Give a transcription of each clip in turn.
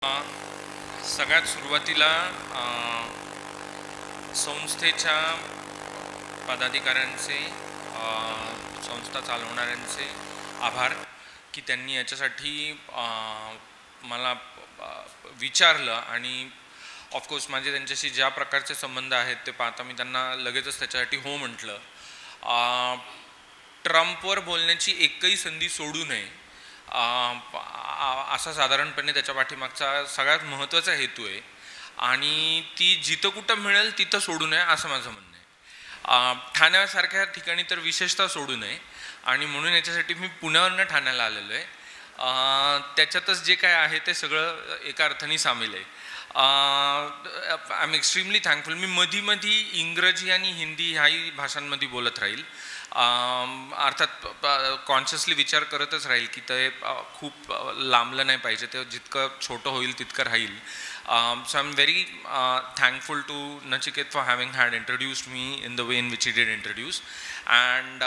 सगळ्यात सुरुवातीला संस्थेच्या पदाधिकाऱ्यांचे, संस्था चालवणाऱ्यांचे आभार की त्यांनी याच्यासाठी मला विचारलं आणि ऑफकोर्स माझे त्यांच्याशी ज्या प्रकारचे संबंध आहेत ते पाहता मी त्यांना लगेचच त्याच्यासाठी हो म्हटलं. ट्रम्पवर बोलण्याची एकही संधी सोडू नये असा साधारणपणे त्याच्या पाठीमागचा सगळ्यात महत्त्वाचा हेतू आहे आणि ती जिथं कुठं मिळेल तिथं सोडू नये असं माझं म्हणणं आहे. ठाण्यासारख्या ठिकाणी तर विशेषतः सोडू नये आणि म्हणून याच्यासाठी मी पुण्यावरनं ठाण्याला आलेलो आहे. त्याच्यातच जे काय आहे ते सगळं एका अर्थाने सामील आहे. I am extremely thankful. मी मधी इंग्रजी आणि हिंदी ह्याही भाषांमध्ये बोलत राहील. अर्थात कॉन्शियसली विचार करतच राहील की ते खूप लांबलं नाही पाहिजे, ते जितकं छोटं होईल तितकं राहील. So I am very thankful to Nachiket for having had introduced me in the way in which he did introduce, and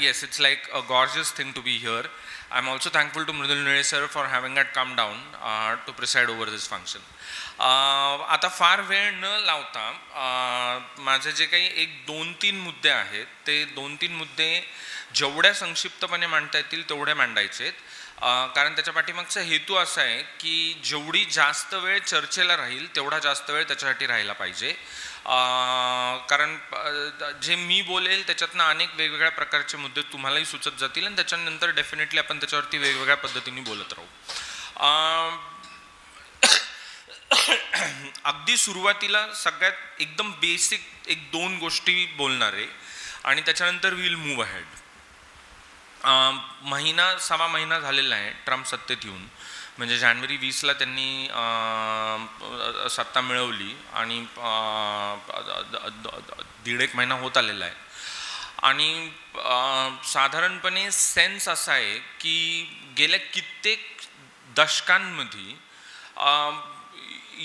yes, it's like a gorgeous thing to be here. I'm also thankful to Mridul Nire sir for having had come down to preside over this function. आता फार वेळ न लावता माझे जे काही एक 2-3 मुद्दे आहेत ते 2-3 मुद्दे जेवढ्या संक्षिप्तपणे मांडता येतील तेवढे मांडायचे आहेत. कारण त्याच्या पाठीमागचा हेतू असा आहे की जेवढी जास्त वेळ चर्चेला राहील तेवढा जास्त वेळ त्याच्यासाठी राहायला पाहिजे. कारण जे मी बोलेल त्याच्यातनं अनेक वेगवेगळ्या प्रकारचे मुद्दे तुम्हालाही सुचत जातील आणि त्याच्यानंतर डेफिनेटली आपण त्याच्यावरती वेगवेगळ्या पद्धतीने बोलत राहू. अगदी सुरुवातीला सगळ्यात एकदम बेसिक 1-2 गोष्टी बोलणार आहे आणि त्याच्यानंतर विल मूव्ह अहेड. सवा महिना झालेला आहे ट्रम्प सत्तेत येऊन. म्हणजे जानेवारी 20ला त्यांनी सत्ता मिळवली आणि 1.5 महिना होत आलेला आहे. आणि साधारणपणे सेन्स असा आहे की गेल्या कित्येक दशकांमध्ये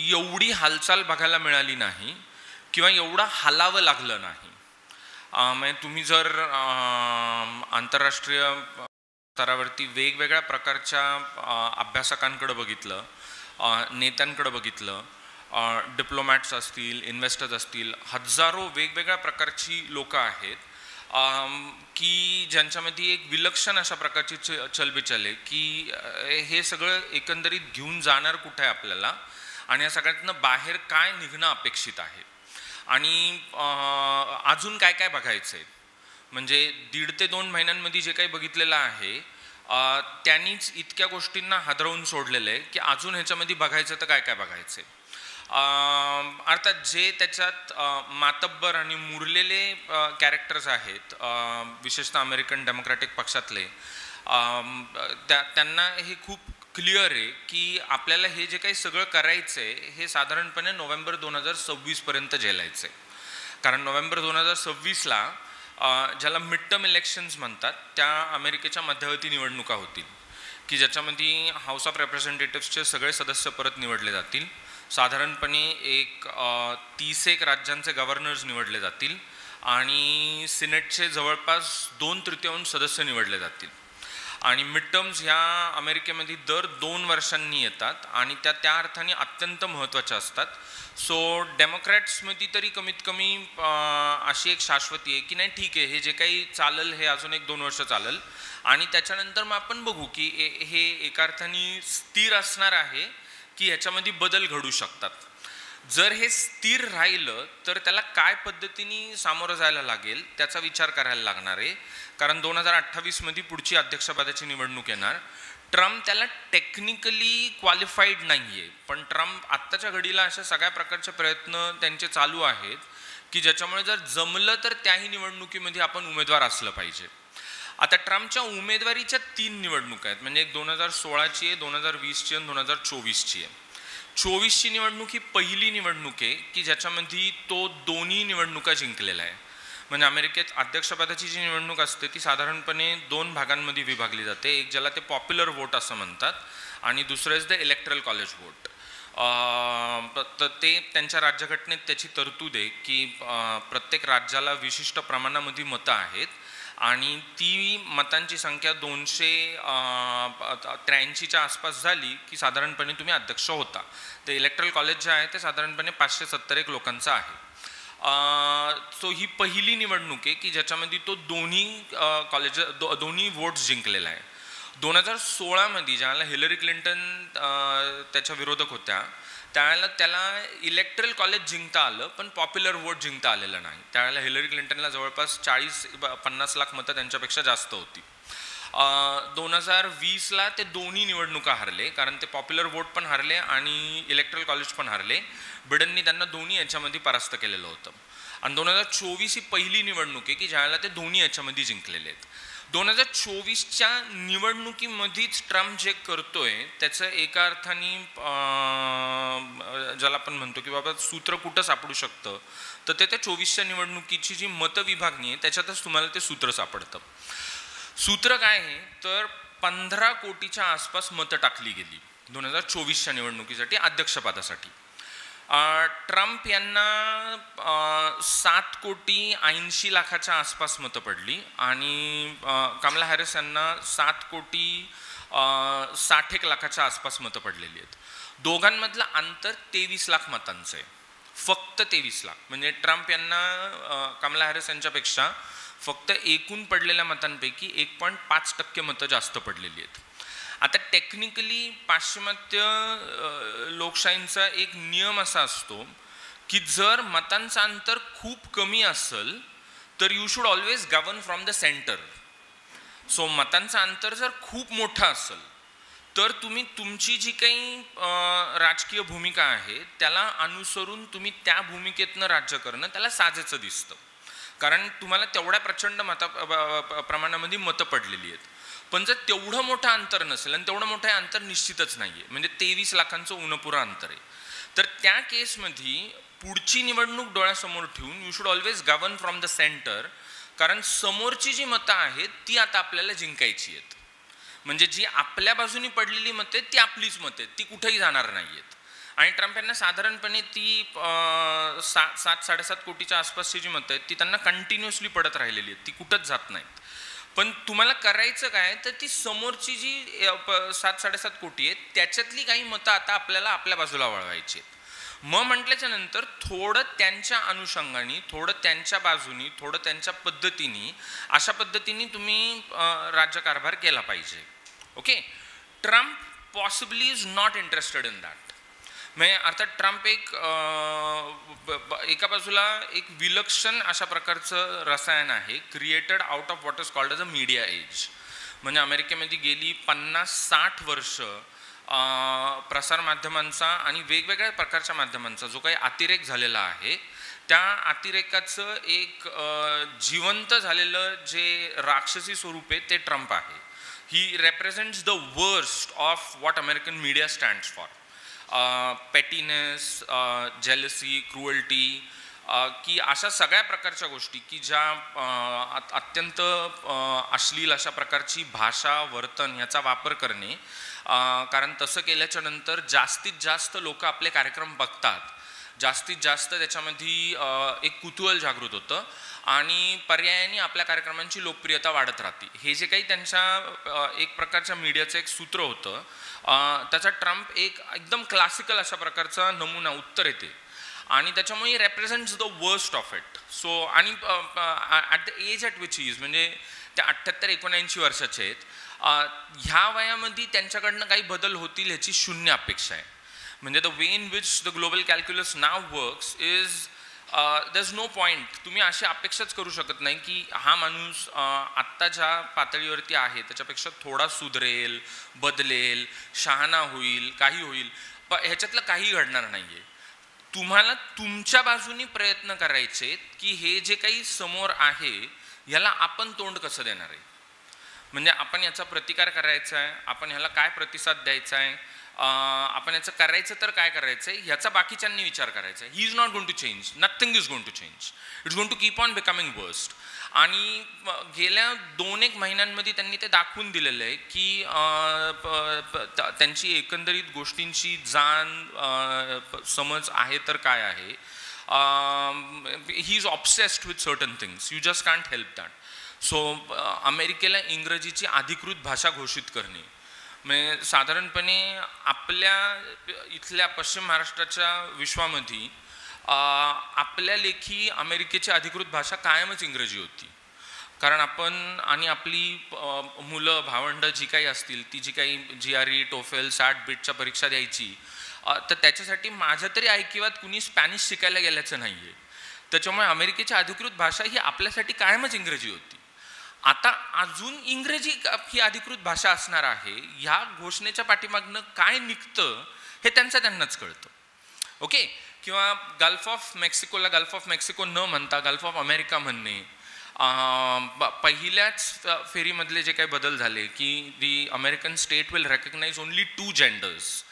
एवढी हालचाल बघायला मिळाली नाही किंवा एवढा हालावं लागलं नाही. म्हणजे तुम्ही जर आंतरराष्ट्रीय स्तरावरती वेगवेगळ्या प्रकारच्या अभ्यासकांकडे बघितलं, नेत्यांकडे बघितलं, डिप्लोमॅट्स असतील, इन्व्हेस्टर्स असतील, हजारो वेगवेगळ्या प्रकारची लोकं आहेत की ज्यांच्यामध्ये एक विलक्षण अशा प्रकारची चलबिचल आहे की हे सगळं एकंदरीत घेऊन जाणार कुठे आहे आपल्याला आणि या सगळ्यातनं बाहेर काय निघणं अपेक्षित आहे आणि अजून काय काय बघायचं आहे. म्हणजे 1.5 ते 2 महिन्यांमध्ये जे काही बघितलेलं आहे त्यांनीच इतक्या गोष्टींना हादरवून सोडलेलं आहे की अजून ह्याच्यामध्ये बघायचं तर काय काय बघायचं आहे. अर्थात जे त्याच्यात मातब्बर आणि मुरलेले कॅरेक्टर्स आहेत, विशेषतः अमेरिकन डेमोक्रॅटिक पक्षातले, त्यांना हे खूप क्लिअर आहे की आपल्याला हे जे काही सगळं करायचं आहे हे साधारणपणे नोव्हेंबर 2026 पर्यंत झेलायचं आहे. कारण नोव्हेंबर 2026ला ज्याला मिड टर्म इलेक्शन्स म्हणतात त्या अमेरिकेच्या मध्यवर्ती निवडणुका होतील की ज्याच्यामध्ये हाऊस ऑफ रिप्रेझेंटेटिव्सचे सगळे सदस्य परत निवडले जातील. साधारणपणे 31 राज्यांचे गव्हर्नर्स निवडले जातील आणि सिनेटचे जवळपास 2/3 सदस्य निवडले जातील. आणि मिड टर्म्स ह्या अमेरिकेमध्ये दर 2 वर्षांनी येतात आणि त्या अर्थाने अत्यंत महत्त्वाच्या असतात. सो डेमोक्रॅट्समध्ये तरी कमीत कमी अशी एक शाश्वती आहे की नाही ठीक आहे, हे जे काही चालेल हे अजून 1-2 वर्ष चालेल आणि त्याच्यानंतर मग आपण बघू की हे एका अर्थाने स्थिर असणार आहे की ह्याच्यामध्ये बदल घडू शकतात. जर हे स्थिर राहिलं तर त्याला काय पद्धतीने सामोरं जायला लागेल त्याचा विचार करायला लागणार आहे. कारण 2028 पुढची अध्यक्षपदाची निवडणूक येणार. ट्रम्प त्याला टेक्निकली क्वालिफाईड नाही आहे, पण ट्रम्प आत्ताच्या घडीला अशा सगळ्या प्रकारचे प्रयत्न त्यांचे चालू आहेत की ज्याच्यामुळे जर जमलं तर त्याही निवडणुकीमध्ये आपण उमेदवार असलं पाहिजे. आता ट्रम्पच्या उमेदवारीच्या 3 निवडणुका आहेत. म्हणजे एक 2016ची आहे, 2020ची आणि 2024ची आहे. 24ची निवडणूक ही पहिली निवडणूक आहे की ज्याच्यामध्ये तो दोन्ही निवडणुका जिंकलेला आहे. म्हणजे अमेरिकेत अध्यक्षपदाची जी निवडणूक असते ती साधारणपणे 2 भागांमध्ये विभागली जाते. एक ज्याला ते पॉप्युलर वोट असं म्हणतात आणि दुसरं is the erectile college vote. तर ते त्यांच्या राज्यघटनेत त्याची तरतूद आहे की प्रत्येक राज्याला विशिष्ट प्रमाणामध्ये मतं आहेत आणि ती मतांची संख्या 283च्या आसपास झाली की साधारणपणे तुम्ही अध्यक्ष होता. ते इलेक्ट्रल कॉलेज जे आहे ते साधारणपणे 571 लोकांचं आहे. सो ही पहिली निवडणूक आहे की ज्याच्यामध्ये तो दोन्ही वोट्स जिंकलेला आहे. 2016मध्ये ज्यावेळेला हिलरी क्लिंटन त्याच्या विरोधक होत्या त्यावेळेला त्याला इलेक्ट्रल कॉलेज जिंकता आलं पण पॉप्युलर वोट जिंकता आलेलं नाही. त्यावेळेला हिलरी क्लिंटनला जवळपास 40-50 लाख मतं त्यांच्यापेक्षा जास्त होती. 2020ला ते दोन्ही निवडणुका हारले कारण ते पॉप्युलर वोट पण हारले आणि इलेक्ट्रल कॉलेज पण हारले. बिडननी त्यांना दोन्ही याच्यामध्ये परास्त केलेलं होतं. आणि 2024 ही पहिली निवडणूक आहे की ज्यावेळेला ते दोन्ही याच्यामध्ये जिंकलेले आहेत. 2024च्या निवडणुकीमध्येच ट्रम्प जे करतोय त्याचं एका अर्थाने ज्याला आपण म्हणतो की बाबा सूत्र कुठं सापडू शकतं तर ते त्या 24च्या निवडणुकीची जी मतविभागणी आहे त्याच्यातच तुम्हाला ते सूत्र सापडतं. सूत्र काय आहे तर 15 कोटीच्या आसपास मतं टाकली गेली 2024च्या निवडणुकीसाठी अध्यक्षपदासाठी. ट्रम्प यांना 7,80,00,000च्या आसपास मतं पडली आणि कमला हॅरिस यांना 7,60,00,000च्या आसपास मतं पडलेली आहेत. दोघांमधलं अंतर 23 लाख मतांचं आहे, फक्त 23 लाख. म्हणजे ट्रम्प यांना कमला हॅरिस यांच्यापेक्षा फक्त एकूण पडलेल्या मतांपैकी 1.5% मतं जास्त पडलेली आहेत. आता टेक्निकली पाश्चिमात्य लोकशाहींचा एक नियम असा असतो की जर मतांचं अंतर खूप कमी असेल तर you should always govern from the centre. So मतांचं अंतर जर खूप मोठं असेल तर तुम्ही तुमची जी काही राजकीय भूमिका आहे त्याला अनुसरून तुम्ही त्या भूमिकेतनं राज्य करणं त्याला साजेचं दिसतं कारण तुम्हाला तेवढ्या प्रचंड प्रमाणामध्ये मतं पडलेली आहेत. पण जर तेवढं मोठं अंतर नसेल आणि तेवढं मोठं अंतर निश्चितच नाही आहे म्हणजे 23 लाखांचं उणपुरा अंतर आहे तर त्या केसमध्ये पुढची निवडणूक डोळ्यासमोर ठेवून you should always govern from the centre कारण समोरची जी मतं आहेत ती आता आपल्याला जिंकायची आहेत. म्हणजे जी आपल्या बाजूनी पडलेली मतं आहेत ती आपलीच मतं आहेत, ती कुठेही जाणार नाही आहेत. आणि ट्रम्प यांना साधारणपणे ती 7-7.5 कोटीच्या आसपासची जी मतं आहेत ती त्यांना कंटिन्युअसली पडत राहिलेली आहेत, ती कुठंच जात नाहीत. पण तुम्हाला करायचं काय तर ती समोरची जी 7-7.5 कोटी आहेत त्याच्यातली काही मतं आता आपल्याला आपल्या बाजूला वळवायची आहेत. मग म्हटल्याच्या नंतर थोडं त्यांच्या अनुषंगाने, थोडं त्यांच्या बाजूनी, थोडं त्यांच्या पद्धतीने, अशा पद्धतीने तुम्ही राज्यकारभार केला पाहिजे. Okay. Trump possibly is not interested in that. म्हणजे अर्थात ट्रम्प एका बाजूला एक विलक्षण अशा प्रकारचं रसायन आहे created out of what is called as a media age. म्हणजे अमेरिकेमध्ये गेली 50-60 वर्ष प्रसारमाध्यमांचा आणि वेगवेगळ्या प्रकारच्या माध्यमांचा जो काही अतिरेक झालेला आहे त्या अतिरेकाचं एक जिवंत झालेलं जे राक्षसी स्वरूप आहे ते ट्रम्प आहे. He represents the worst of what American media stands for. Pettiness, jealousy, cruelty की अशा सगळ्या प्रकारच्या गोष्टी की ज्या अत्यंत अश्लील अशा प्रकारची भाषा वर्तन याचा वापर करणे. कारण तसं केल्याच्या नंतर जास्तीत जास्त लोक आपले कार्यक्रम बघतात, जास्तीत जास्त त्याच्यामध्ये एक कुतूहल जागृत होतं आणि पर्यायाने आपल्या कार्यक्रमांची लोकप्रियता वाढत राहते. हे जे काही त्यांच्या एक प्रकारच्या मीडियाचं एक सूत्र होतं त्याचा ट्रम्प एक एकदम क्लासिकल अशा प्रकारचा नमुना उत्तर येते आणि त्याच्यामुळे represents the worst of it. So आणि at the age at which is म्हणजे त्या 78-79 वर्षाचे आहेत. ह्या वयामध्ये त्यांच्याकडनं काही बदल होतील ह्याची शून्य अपेक्षा आहे. म्हणजे the way in which the global calculus now works is there is no point. तुम्ही अशी अपेक्षाच करू शकत नाही की हा माणूस आत्ता ज्या पातळीवरती आहे त्याच्यापेक्षा थोडा सुधरेल, बदलेल, शहाणा होईल, काही होईल. पण ह्याच्यातलं काही घडणार नाही आहे. तुम्हाला तुमच्या बाजूनी प्रयत्न करायचे की हे जे काही समोर आहे ह्याला आपण तोंड कसं देणार आहे. म्हणजे आपण याचा प्रतिकार करायचा आहे, आपण ह्याला काय प्रतिसाद द्यायचा आहे, आपण याचं करायचं तर काय करायचं आहे ह्याचा बाकीच्यांनी विचार करायचा आहे. He is not going to change, nothing is going to change, it's going to keep on becoming worst. आणि गेल्या 2-1 महिन्यांमध्ये त्यांनी ते दाखवून दिलेलं आहे की त्यांची एकंदरीत गोष्टींची जाण समज आहे तर काय आहे. He is obsessed with certain things, you just can't help that. So अमेरिकेला इंग्रजीची अधिकृत भाषा घोषित करणे म्हणजे साधारणपणे आपल्या इथल्या पश्चिम महाराष्ट्राच्या विश्वामध्ये आपल्या लेखी अमेरिकेची अधिकृत भाषा कायमच इंग्रजी होती. कारण आपण आणि आपली मुलं भावंड जी काही असतील ती जी काही GRE टोफेल सॅट बीटच्या परीक्षा द्यायची तर त्याच्यासाठी माझ्या तरी ऐकिवात कुणी स्पॅनिश शिकायला गेल्याचं नाही आहे. त्याच्यामुळे अमेरिकेची अधिकृत भाषा ही आपल्यासाठी कायमच इंग्रजी होती. आता अजून इंग्रजी ही अधिकृत भाषा असणार आहे ह्या घोषणेच्या पाठीमागनं काय निघतं हे त्यांनाच कळतं. ओके. किंवा गल्फ ऑफ मेक्सिकोला गल्फ ऑफ मेक्सिको न म्हणता गल्फ ऑफ अमेरिका म्हणणे. पहिल्याच फेरीमधले जे काही बदल झाले की the American state will recognize only 2 genders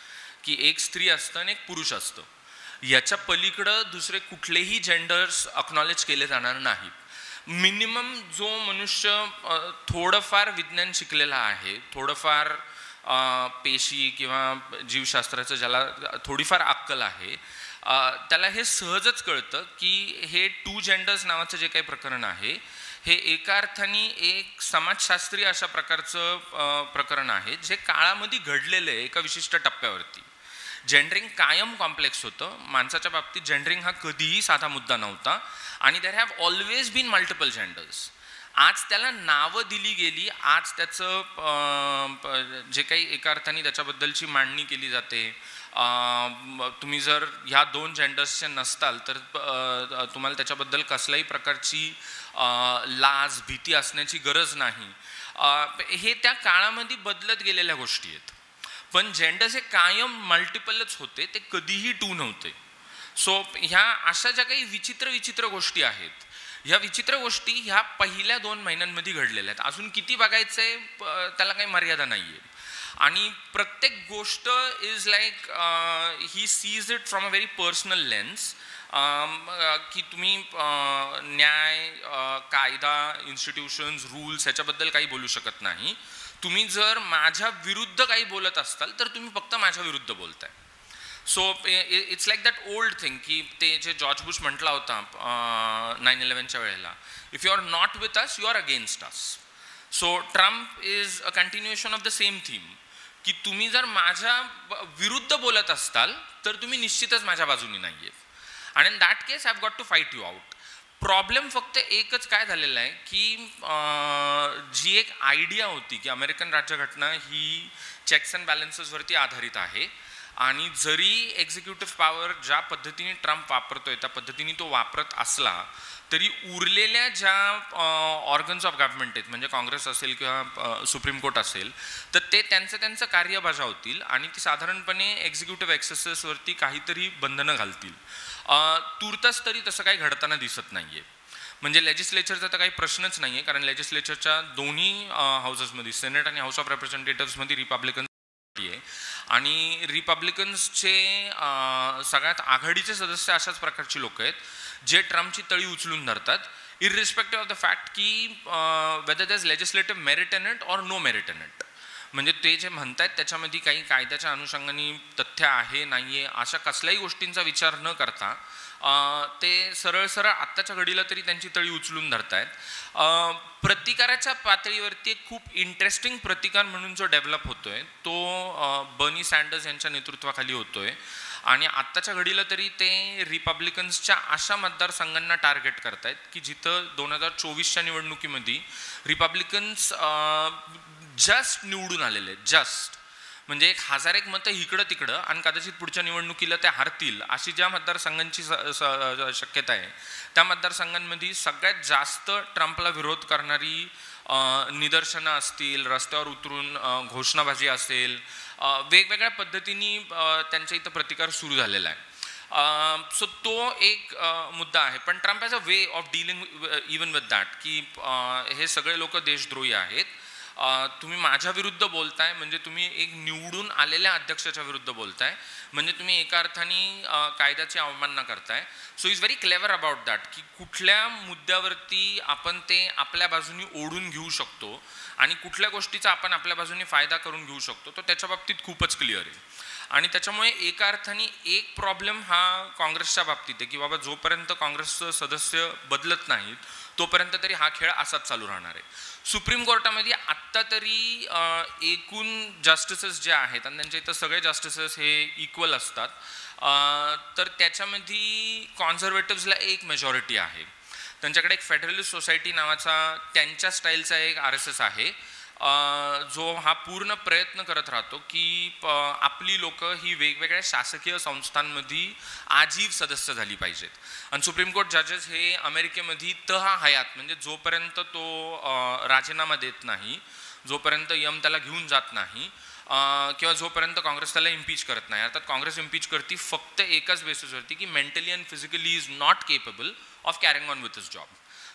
की एक स्त्री असतं आणि एक पुरुष असतं. याच्या पलीकडं दुसरे कुठलेही जेंडर्स अक्नॉलेज केले जाणार नाहीत. मिनिमम जो मनुष्य थोडंफार विज्ञान शिकलेला आहे थोडंफार पेशी किंवा जीवशास्त्राचं ज्याला थोडीफार अक्कल आहे त्याला हे सहजच कळतं की हे 2 जेंडर्स नावाचं जे काही प्रकरण आहे हे एका अर्थाने एक समाजशास्त्रीय अशा प्रकारचं प्रकरण आहे जे काळामध्ये घडलेलं आहे एका विशिष्ट टप्प्यावरती. जेंडरिंग कायम कॉम्प्लेक्स होतं. माणसाच्या बाबतीत जेंडरिंग हा कधीही साधा मुद्दा नव्हता आणि there have always been multiple genders. आज त्याला नावं दिली गेली. आज त्याचं जे काही एका अर्थाने त्याच्याबद्दलची मांडणी केली जाते. तुम्ही जर ह्या 2 जेंडर्सचे नसताल तर तुम्हाला त्याच्याबद्दल कसल्याही प्रकारची लाज भीती असण्याची गरज नाही. हे त्या काळामध्ये बदलत गेलेल्या गोष्टी आहेत. पण जेंडर्स हे कायम मल्टिपलच होते ते कधीही 2 नव्हते. सो ह्या अशा ज्या काही विचित्र गोष्टी आहेत ह्या विचित्र गोष्टी ह्या पहिल्या 2 महिन्यांमध्ये घडलेल्या आहेत. अजून किती बघायचंय त्याला काही मर्यादा नाहीये. आणि प्रत्येक गोष्ट is like he sees it from a very personal lens की तुम्ही न्याय कायदा इन्स्टिट्यूशन्स रूल्स ह्याच्याबद्दल काही बोलू शकत नाही. तुम्ही जर माझ्या विरुद्ध काही बोलत असताल तर तुम्ही फक्त माझ्या विरुद्ध बोलताय. So it's like that old thing की ते जे जॉर्ज बुश म्हटला होता 9/11च्या वेळेला if you are not with us you are against us. So Trump is a continuation of the same theme की तुम्ही जर माझ्या विरुद्ध बोलत असताल तर तुम्ही निश्चितच माझ्या बाजूने नाही आहेत आणि in that case I have got to fight you out. Problem फक्त एकच काय झालेला आहे की जी एक आयडिया होती की अमेरिकन राज्यघटना ही चेक्स अँड बॅलन्सेसवरती आधारित आहे आणि जरी एक्झिक्युटिव्ह पॉवर ज्या पद्धतीने ट्रम्प वापरतोय त्या पद्धतीने तो वापरत असला तरी उरलेल्या ज्या ऑर्गन्स ऑफ गव्हर्नमेंट आहेत म्हणजे काँग्रेस असेल किंवा सुप्रीम कोर्ट असेल तर ते त्यांचं कार्य बजावतील आणि ती साधारणपणे एक्झिक्युटिव्ह एक्सेसेसवरती काहीतरी बंधनं घालतील. तुर्तास तरी तसं काही घडताना दिसत नाहीये. म्हणजे लेजिस्लेचरचा तर काही प्रश्नच नाहीये कारण लेजिस्लेचरच्या दोन्ही हाऊसेसमध्ये सेनेट आणि हाऊस ऑफ रिप्रेझेंटेटिव्हमध्ये रिपब्लिकन आहे आणि रिपब्लिकन्सचे सगळ्यात आघाडीचे सदस्य अशाच प्रकारची लोक आहेत जे ट्रम्पची तळी उचलून धरतात इररिस्पेक्टिव्ह ऑफ द फॅक्ट की whether there is legislative merit in it or no merit in it. म्हणजे ते जे म्हणतात त्याच्यामध्ये काही कायद्याच्या अनुषंगाने तथ्य आहे नाही आहे अशा कसल्याही गोष्टींचा विचार न करता ते सरळ आत्ताच्या घडीला तरी त्यांची तळी उचलून धरतायत. प्रतिकाराच्या पातळीवरती एक खूप इंटरेस्टिंग प्रतिकार म्हणून जो डेव्हलप होतोय तो बर्नी सँडर्स यांच्या नेतृत्वाखाली होतोय आणि आत्ताच्या घडीला तरी ते रिपब्लिकन्सच्या अशा मतदारसंघांना टार्गेट करतायत की जिथं 2024च्या निवडणुकीमध्ये रिपब्लिकन्स जस्ट निवडून आलेले आहेत. जस्ट म्हणजे 1001 मतं इकडं तिकडं आणि कदाचित पुढच्या निवडणुकीला ते हारतील अशी ज्या मतदारसंघांची शक्यता आहे त्या मतदारसंघांमध्ये सगळ्यात जास्त ट्रम्पला विरोध करणारी निदर्शनं असतील रस्त्यावर उतरून घोषणाबाजी असेल वेगवेगळ्या पद्धतीने त्यांच्या इथं प्रतिकार सुरू झालेला आहे. सो तो एक मुद्दा आहे. पण Trump has a way of dealing even with that की हे सगळे लोक देशद्रोही आहेत. तुम्ही माझ्या विरुद्ध बोलताय म्हणजे तुम्ही एक निवडून आलेल्या अध्यक्षाच्या विरुद्ध बोलताय म्हणजे तुम्ही एका अर्थाने कायद्याची अवमानना करताय. So is very clever about that की कुठल्या मुद्द्यावरती आपण ते आपल्या बाजूनी ओढून घेऊ शकतो आणि कुठल्या गोष्टीचा आपण आपल्या बाजूने फायदा करून घेऊ शकतो तो त्याच्या बाबतीत खूपच क्लिअर आहे. आणि त्याच्यामुळे एका अर्थाने एक प्रॉब्लेम हा काँग्रेसच्या बाबतीत आहे की बाबा जोपर्यंत काँग्रेसचं सदस्य बदलत नाहीत तोपर्यंत तरी हा खेळ असाच चालू राहणार आहे. सुप्रीम कोर्टामध्ये आत्ता तरी एकूण जस्टिसेस जे आहेत आणि त्यांच्या इथं सगळे जस्टिसेस हे इक्वल असतात, तर त्याच्यामध्ये कॉन्झर्वेटिव्सला एक मेजॉरिटी आहे. त्यांच्याकडे एक फेडरलिस्ट सोसायटी नावाचा त्यांच्या स्टाईलचा एक RSS आहे जो हा पूर्ण प्रयत्न करत राहतो की आपली लोक ही वेगवेगळ्या शासकीय संस्थांमध्ये आजीव सदस्य झाली पाहिजेत. आणि सुप्रीम कोर्ट जजेस हे अमेरिकेमध्ये हयात म्हणजे जोपर्यंत तो राजीनामा देत नाही, जोपर्यंत यम त्याला घेऊन जात नाही किंवा जोपर्यंत काँग्रेस त्याला इम्पीच करत नाही. अर्थात काँग्रेस इम्पीच करती फक्त एकाच बेसिसवरती की mentally and physically is not capable of carrying on with his job.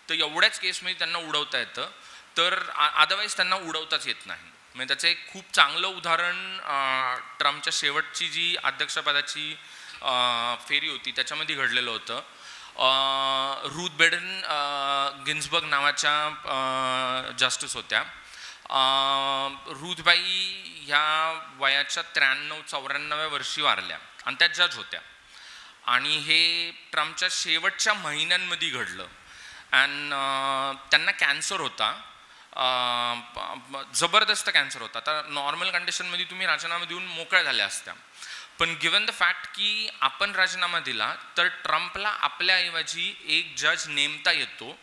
तर एवढ्याच केसमध्ये त्यांना उडवता येतं, तर अदरवाईज त्यांना उडवताच येत नाही. म्हणजे त्याचं एक खूप चांगलं उदाहरण ट्रम्पच्या शेवटची जी अध्यक्षपदाची फेरी होती त्याच्यामध्ये घडलेलं होतं. रूथ बेडन गिन्सबर्ग नावाच्या जस्टिस होत्या. रूथबाई ह्या वयाच्या 93-94 वर्षी वारल्या आणि त्या जज होत्या. आणि हे ट्रम्पच्या शेवटच्या महिन्यांमध्ये घडलं. आणि त्यांना कॅन्सर होता, जबरदस्त कॅन्सर होता. तर नॉर्मल कंडिशनमध्ये तुम्ही राजीनामा देऊन मोकळ्या झाल्या असत्या, पण गिवन द फॅक्ट की आपण राजीनामा दिला तर ट्रम्पला आपल्याऐवजी एक जज नेमता येतो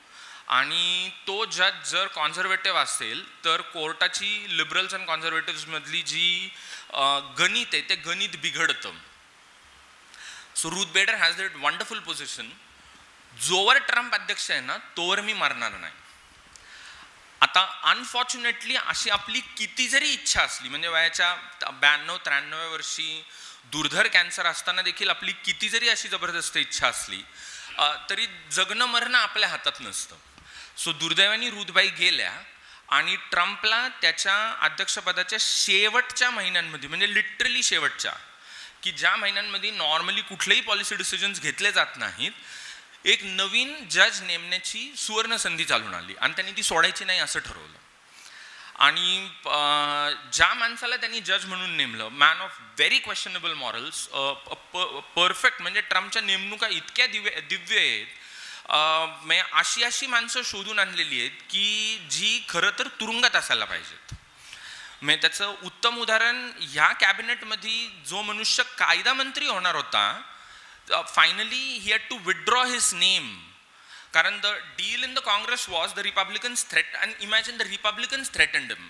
आणि तो जज जर कॉन्झर्वेटिव्ह असेल तर कोर्टाची लिबरल्स अँड कॉन्झर्वेटिव्हमधली जी गणित आहे ते गणित बिघडतं. So Ruth Bader has that wonderful position, जोवर ट्रम्प अध्यक्ष आहे ना तोवर मी मरणार नाही. आता अनफॉर्च्युनेटली अशी आपली किती जरी इच्छा असली, म्हणजे वयाच्या 92-93 वर्षी दुर्धर कॅन्सर असताना देखील आपली किती जरी अशी जबरदस्त इच्छा असली तरी जगणं मरणं आपल्या हातात नसतं. सो दुर्दैवाने रूथबाई गेल्या आणि ट्रम्पला त्याच्या अध्यक्षपदाच्या शेवटच्या महिन्यांमध्ये, म्हणजे लिटरली शेवटच्या, की ज्या महिन्यांमध्ये नॉर्मली कुठलेही पॉलिसी डिसिजन्स घेतले जात नाहीत, एक नवीन जज नेमण्याची सुवर्ण संधी चालून आली आणि त्यांनी ती सोडायची नाही असं ठरवलं. आणि ज्या माणसाला त्यांनी जज म्हणून नेमलं, man of very questionable morals, perfect, म्हणजे ट्रम्पच्या नेमणुका इतक्या दिव्य आहेत, अशी माणसं शोधून आणलेली आहेत की जी खरं तर तुरुंगात असायला पाहिजेत. म्हणजे त्याचं उत्तम उदाहरण ह्या कॅबिनेटमध्ये जो मनुष्य कायदा मंत्री होणार होता, finally he had to withdraw his name, कारण the deal in the Congress was the Republicans and imagine the Republicans threatened him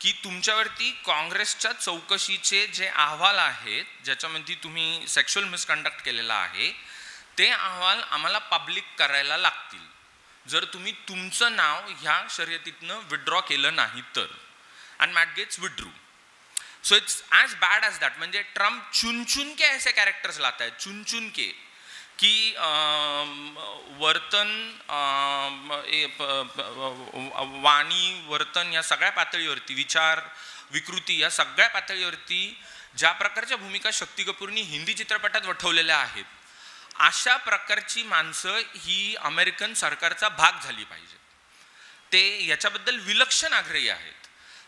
की तुमच्यावरती काँग्रेसच्या चौकशीचे जे अहवाल आहेत ज्याच्यामध्ये तुम्ही सेक्शुअल मिसकंडक्ट केलेला आहे ते अहवाल आम्हाला पब्लिक करायला लागतील जर तुम्ही तुमचं नाव ह्या शर्यतीतनं विड्रॉ केलं नाही तर. and Matt Gaetz withdrew. So it's as bad as that. म्हणजे ट्रम्प चुन के ऐसे कैरेक्टर्स लाता है, चुन के, की वर्तन, वाणी, वर्तन या सगळ्या पातळीवरती, विचार विकृती या सगळ्या पातळीवरती ज्या प्रकारच्या भूमिका शक्ती कपूरनी हिंदी चित्रपटात वठवलेल्या आहेत अशा प्रकारची माणसं ही अमेरिकन सरकारचा भाग झाली पाहिजे. ते याच्याबद्दल विलक्षण आग्रही आहेत.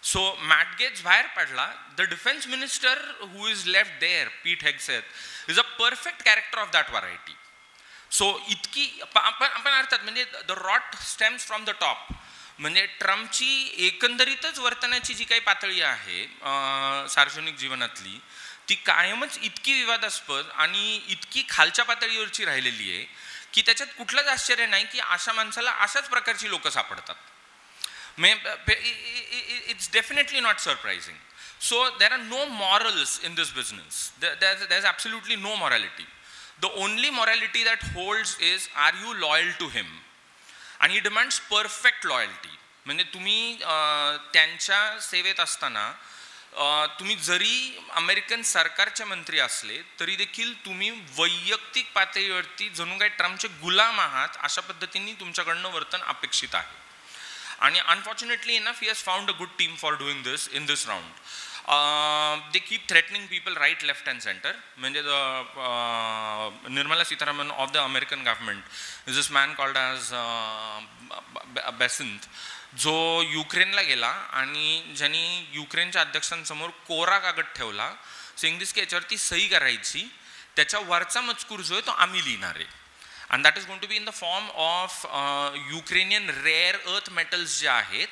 सो मॅट गेट्स बाहेर पडला. The defence minister who is left there, Pete Hegseth, is a perfect character of that variety. So इतकी आपण अर्थात म्हणजे the rot stems from the top. म्हणजे ट्रम्पची एकंदरीतच वर्तनाची जी काही पातळी आहे सार्वजनिक जीवनातली ती कायमच इतकी विवादास्पद आणि इतकी खालच्या पातळीवरची राहिलेली आहे की त्याच्यात कुठलंच आश्चर्य नाही की अशा माणसाला अशाच प्रकारची लोक सापडतात. It's definitely not surprising. So there are no morals in this business. There's absolutely no morality. The only morality that holds is, are you loyal to him? And he demands perfect loyalty. म्हणजे तुम्ही त्यांच्या सेवेत असताना तुम्ही जरी American सरकारचे मंत्री असले तरी देखील तुम्ही वैयक्तिक पातळीवरती जणू काही ट्रम्पचे गुलाम आहात अशा पद्धतीने तुमच्याकडनं वर्तन अपेक्षित आहे. आणि unfortunately enough he has found a good team for doing this in this round. They keep threatening people right, left and center. म्हणजे Nirmala Sitharaman of the American government is this man called as Bessent, जो युक्रेनला गेला आणि ज्यांनी युक्रेनच्या अध्यक्षांसमोर कोरा कागद ठेवला saying दिस की याच्यावरती सही करायची, त्याच्या वरचा मजकूर जो आहे तो आम्ही लिहिणार आहे. And that is going to be in the form of Ukrainian rare earth metals जे आहेत,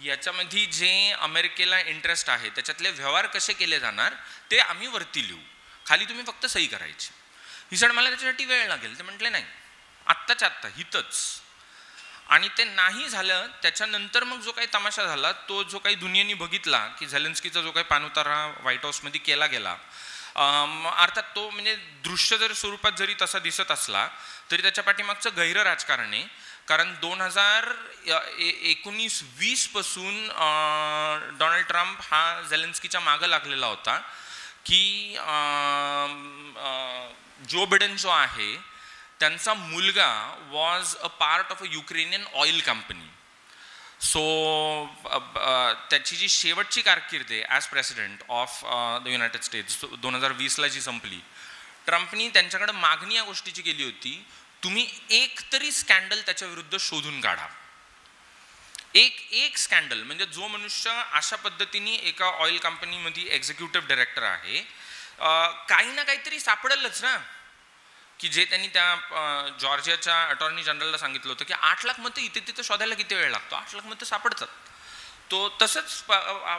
याच्यामध्ये जे अमेरिकेला इंटरेस्ट आहे त्याच्यातले व्यवहार कसे केले जाणार ते आम्ही वरती लिहू, खाली तुम्ही फक्त सही करायची. ही सण मला त्याच्यासाठी वेळ लागेल. ते म्हटले नाही, आत्ताच्या आत्ता हितच. आणि ते नाही झालं. त्याच्यानंतर मग जो काही तमाशा झाला, तो जो काही दुनियेने बघितला की झेलेन्स्कीचा जो काही पाणउतारा व्हाईट हाऊसमध्ये केला गेला, अर्थात तो म्हणजे दृश्य जर स्वरूपात जरी तसा दिसत असला तरी त्याच्या पाठीमागचं गैर राजकारण आहे. कारण 2019-20 पासून डोनाल्ड ट्रम्प हा झेलेन्स्कीच्या मागं लागलेला होता की जो बिडेन जो आहे त्यांचा मुलगा was a part of a Ukrainian oil company. So त्याची जी शेवटची कारकीर्द आहे as president of the United States 2020ला जी संपली, ट्रम्पनी त्यांच्याकडे मागणी या गोष्टीची केली होती, तुम्ही एक तरी स्कॅन्डल त्याच्या विरुद्ध शोधून काढा. एक स्कॅन्डल, म्हणजे जो मनुष्य अशा पद्धतीने एका ऑइल कंपनीमध्ये एक्झिक्युटिव्ह डायरेक्टर आहे, काही ना काहीतरी सापडेलच ना. की जे त्यांनी त्या जॉर्जियाच्या अटॉर्नी जनरलला सांगितलं होतं की 8 लाख मतं इथे तिथे शोधायला किती वेळ लागतो, 8 लाख मतं सापडतात. तो तसंच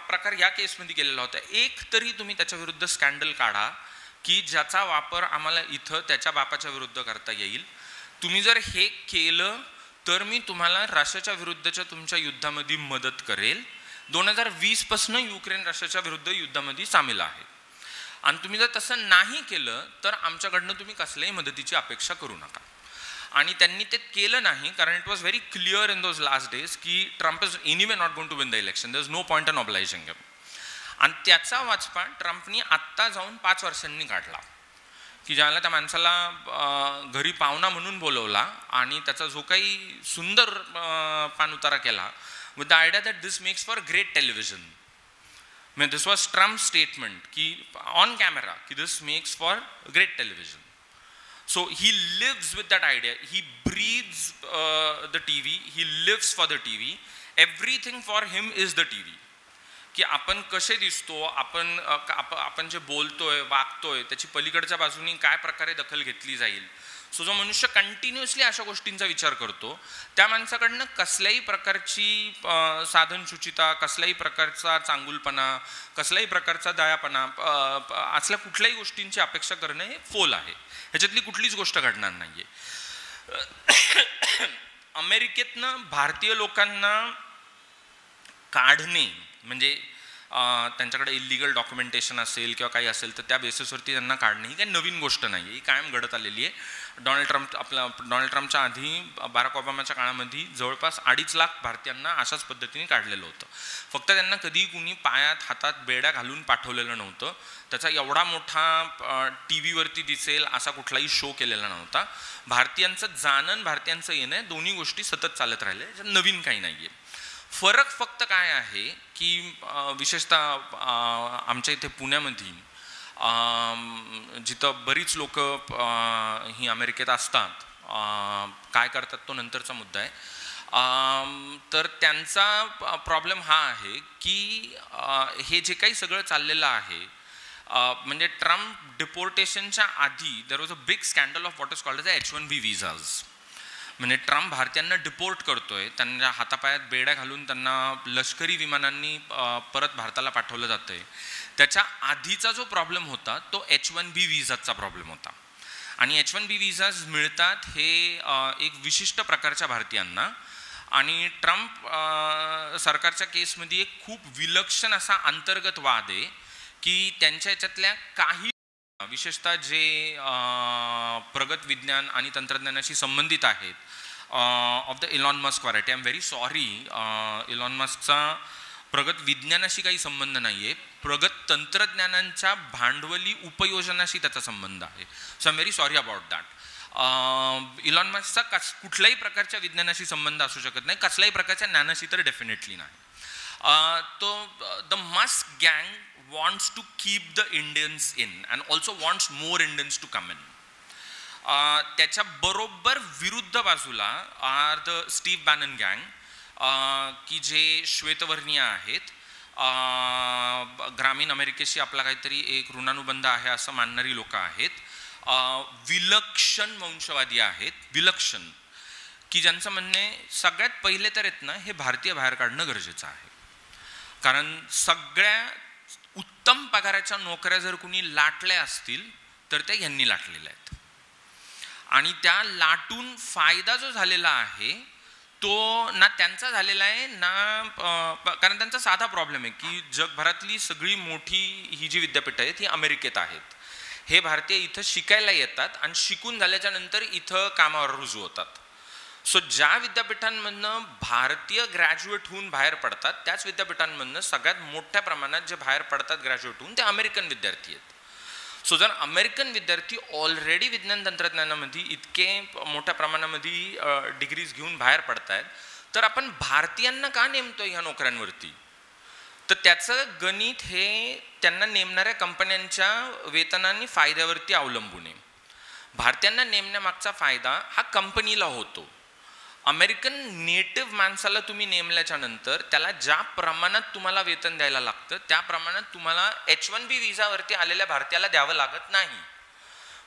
प्रकार या केसमध्ये केलेला होता. एक तरी तुम्ही त्याच्या विरुद्ध स्कॅन्डल काढा की ज्याचा वापर आम्हाला इथं त्याच्या बापाच्या विरुद्ध करता येईल. तुम्ही जर हे केलं तर मी तुम्हाला रशियाच्या विरुद्धच्या तुमच्या युद्धामध्ये मदत करेल. 2020 पासून युक्रेन रशियाच्या विरुद्ध युद्धामध्ये सामील आहे. आणि तुम्ही जर तसं नाही केलं तर आमच्याकडनं तुम्ही कसल्याही मदतीची अपेक्षा करू नका. आणि त्यांनी ते केलं नाही, कारण it was very clear in those last days की Trump is anyway not going to win the election, there is no point in obliging him. आणि त्याचा वाचपा ट्रम्पनी आत्ता जाऊन 5 वर्षांनी काढला की ज्याला त्या माणसाला घरी पाहुणा म्हणून बोलवला आणि त्याचा जो काही सुंदर पाणउतारा केला with the idea that this makes for great television. This was Trump's statement ki on camera ki this makes for great television. So he lives with that idea. He breathes the TV. He lives for the TV. Everything for him is the TV. की आपण कसे दिसतो, आपण जे बोलतोय वागतोय त्याची पलीकडच्या बाजूनी काय प्रकारे दखल घेतली जाईल. सो जो मनुष्य कंटिन्युअसली अशा गोष्टींचा विचार करतो त्या माणसाकडनं कसल्याही प्रकारची साधनसुचिता, कसल्याही प्रकारचा चांगुलपणा, कसल्याही प्रकारचा दयापणा असल्या कुठल्याही गोष्टींची अपेक्षा करणं हे फोल आहे. ह्याच्यातली कुठलीच गोष्ट घडणार नाहीये. अमेरिकेतनं भारतीय लोकांना काढणे म्हणजे त्यांच्याकडे इलिगल डॉक्युमेंटेशन असेल किंवा काही असेल तर त्या बेसिसवरती त्यांना काढणे ही काही नवीन गोष्ट नाही आहे, ही कायम घडत आलेली आहे. डोनाल्ड ट्रम्पच्या आधी बाराक ओबामाच्या काळामध्ये जवळपास 2.5 लाख भारतीयांना अशाच पद्धतीने काढलेलं होतं. फक्त त्यांना कधीही कुणी पायात हातात बेड्या घालून पाठवलेलं नव्हतं. त्याचा एवढा मोठा टी व्हीवरती दिसेल असा कुठलाही शो केलेला नव्हता. भारतीयांचं जाणं, भारतीयांचं येणं दोन्ही गोष्टी सतत चालत राहिले, नवीन काही नाही आहे. फरक फक्त काय आहे की विशेषतः आमच्या इथे पुण्यामध्ये जिथं बरीच लोक ही अमेरिकेत असतात, काय करतात तो नंतरचा मुद्दा आहे. तर त्यांचा प्रॉब्लेम हा आहे की हे जे काही सगळं चाललेलं आहे, म्हणजे ट्रम्प डिपोर्टेशनच्या आधी there was a big scandal of what is called as H-1B visas. म्हणजे ट्रम्प भारतीयांना डिपोर्ट करतोय, त्यांच्या हातापायात बेड्या घालून त्यांना लष्करी विमानांनी परत भारताला पाठवलं जातंय. त्याच्या आधीचा जो प्रॉब्लेम होता तो H-1B विजाचा प्रॉब्लेम होता. आणि H-1B विजाज मिळतात हे एक विशिष्ट प्रकारच्या भारतीयांना. आणि ट्रम्प सरकारच्या केसमध्ये एक खूप विलक्षण असा अंतर्गत वाद आहे की त्यांच्या याच्यातल्या काही विशेषतः जे प्रगत विज्ञान आणि तंत्रज्ञानाशी संबंधित आहेत, of the Elon Musk variety. I am very sorry, Elon मस्कचा प्रगत विज्ञानाशी काही संबंध नाही आहे, प्रगत तंत्रज्ञानांच्या भांडवली उपयोजनाशी त्याचा संबंध आहे. So I am very sorry about that. Elon मस्कचा कुठल्याही प्रकारच्या विज्ञानाशी संबंध असू शकत नाही, कसल्याही प्रकारच्या ज्ञानाशी तर डेफिनेटली नाही. तो द मस्क गँग wants to keep the Indians in and also wants more Indians to come in. त्याच्या बरोबर विरुद्ध बाजूला आर द स्टीव्ह बॅनन गँग, की जे श्वेतवर्णीय आहेत, ग्रामीण अमेरिकेशी आपला काहीतरी एक ऋणानुबंध आहे असं मानणारी लोक आहेत, विलक्षण वंशवादी आहेत, विलक्षण, की ज्यांचं म्हणणे सगळ्यात पहिले तर आहेत ना, हे भारतीय बाहेर काढणं गरजेचं आहे. कारण सगळ्या उत्तम पगाराच्या नोकऱ्या जर कुणी लाटल्या असतील तर त्या यांनी लाटलेल्या आहेत. आणि त्या लाटून फायदा जो झालेला आहे तो ना त्यांचा झालेला आहे ना, कारण त्यांचा साधा प्रॉब्लेम आहे की जगभरातली सगळी मोठी ही जी विद्यापीठं आहेत ही अमेरिकेत आहेत. हे भारतीय इथं शिकायला येतात आणि शिकून झाल्याच्या नंतर इथं कामावर रुजू होतात. सो ज्या विद्यापीठांमधनं भारतीय ग्रॅज्युएट होऊन बाहेर पडतात त्याच विद्यापीठांमधनं सगळ्यात मोठ्या प्रमाणात जे बाहेर पडतात ग्रॅज्युएट होऊन ते अमेरिकन विद्यार्थी आहेत. सो जर अमेरिकन विद्यार्थी ऑलरेडी विज्ञान तंत्रज्ञानामध्ये इतके मोठ्या प्रमाणामध्ये डिग्रीज घेऊन बाहेर पडत आहेत, तर आपण भारतीयांना का नेमतोय ह्या नोकऱ्यांवरती? तर त्याचं गणित हे त्यांना नेमणाऱ्या कंपन्यांच्या वेतनाने फायद्यावरती अवलंबून आहे. भारतीयांना नेमण्यामागचा फायदा हा कंपनीला होतो. अमेरिकन नेटिव्ह माणसाला तुम्ही नेमल्याच्या नंतर त्याला ज्या प्रमाणात तुम्हाला वेतन द्यायला लागतं त्या प्रमाणात तुम्हाला H1B विजावरती आलेल्या भारतीयाला द्यावं लागत नाही.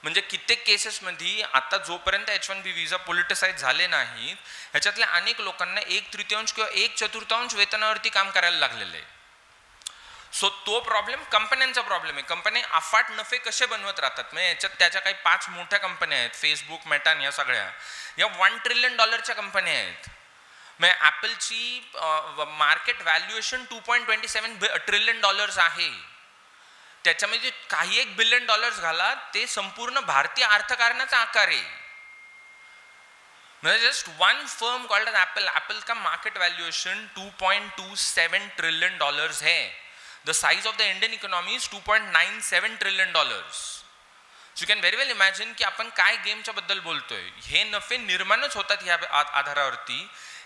म्हणजे कित्येक केसेसमध्ये आता जोपर्यंत H1B विजा पॉलिटिसाइज झाले नाहीत ह्याच्यातल्या अनेक लोकांना 1/3 किंवा 1/4 वेतनावरती काम करायला लागलेलं आहे. सो तो प्रॉब्लेम कंपन्यांचा प्रॉब्लेम आहे. कंपन्या अफाट नफे कसे बनवत राहतात. म्हणजे याच्यात त्याच्या काही 5 मोठ्या कंपन्या आहेत, फेसबुक, मेटा, या सगळ्या या $1 ट्रिलियन कंपन्या आहेत. म्हणजे ॲपलची मार्केट व्हॅल्युएशन $2.27 ट्रिलियन आहे. त्याच्यामध्ये काही $1 बिलियन घाला ते संपूर्ण भारतीय अर्थकारणाचा आकार आहे. म्हणजे just one firm called as Apple का मार्केट व्हॅल्युएशन $2.27 ट्रिलियन है. The size of the Indian economy is $2.97 trillion. So you can very well imagine की आपण काय गेमच्या बद्दल बोलतोय. हे नफे निर्माणच होतात ह्या आधारावरती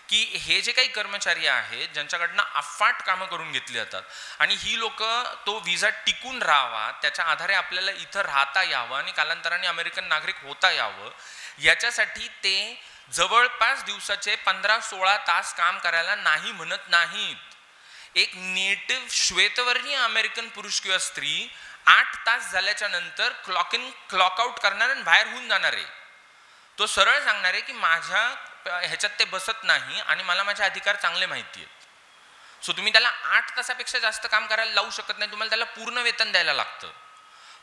की हे जे काही कर्मचारी आहेत ज्यांच्याकडनं अफाट कामं करून घेतली जातात आणि ही लोक तो विजा टिकून राहावा त्याच्या आधारे आपल्याला इथं राहता यावं आणि कालांतराने अमेरिकन नागरिक होता यावं याच्यासाठी ते जवळपास दिवसाचे 15-16 तास काम करायला नाही म्हणत नाहीत. एक नेटिव्ह श्वेतवर्णीय अमेरिकन पुरुष किंवा स्त्री 8 तास झाल्याच्या नंतर क्लॉक इन क्लॉक आउट करणार आणि बाहेर होऊन जाणार आहे. तो सरळ सांगणार आहे की माझ्या ह्याच्यात ते बसत नाही आणि मला माझे अधिकार चांगले माहिती आहेत. सो तुम्ही त्याला 8 तासापेक्षा जास्त काम करायला लावू शकत नाही, तुम्हाला त्याला पूर्ण वेतन द्यायला लागतं.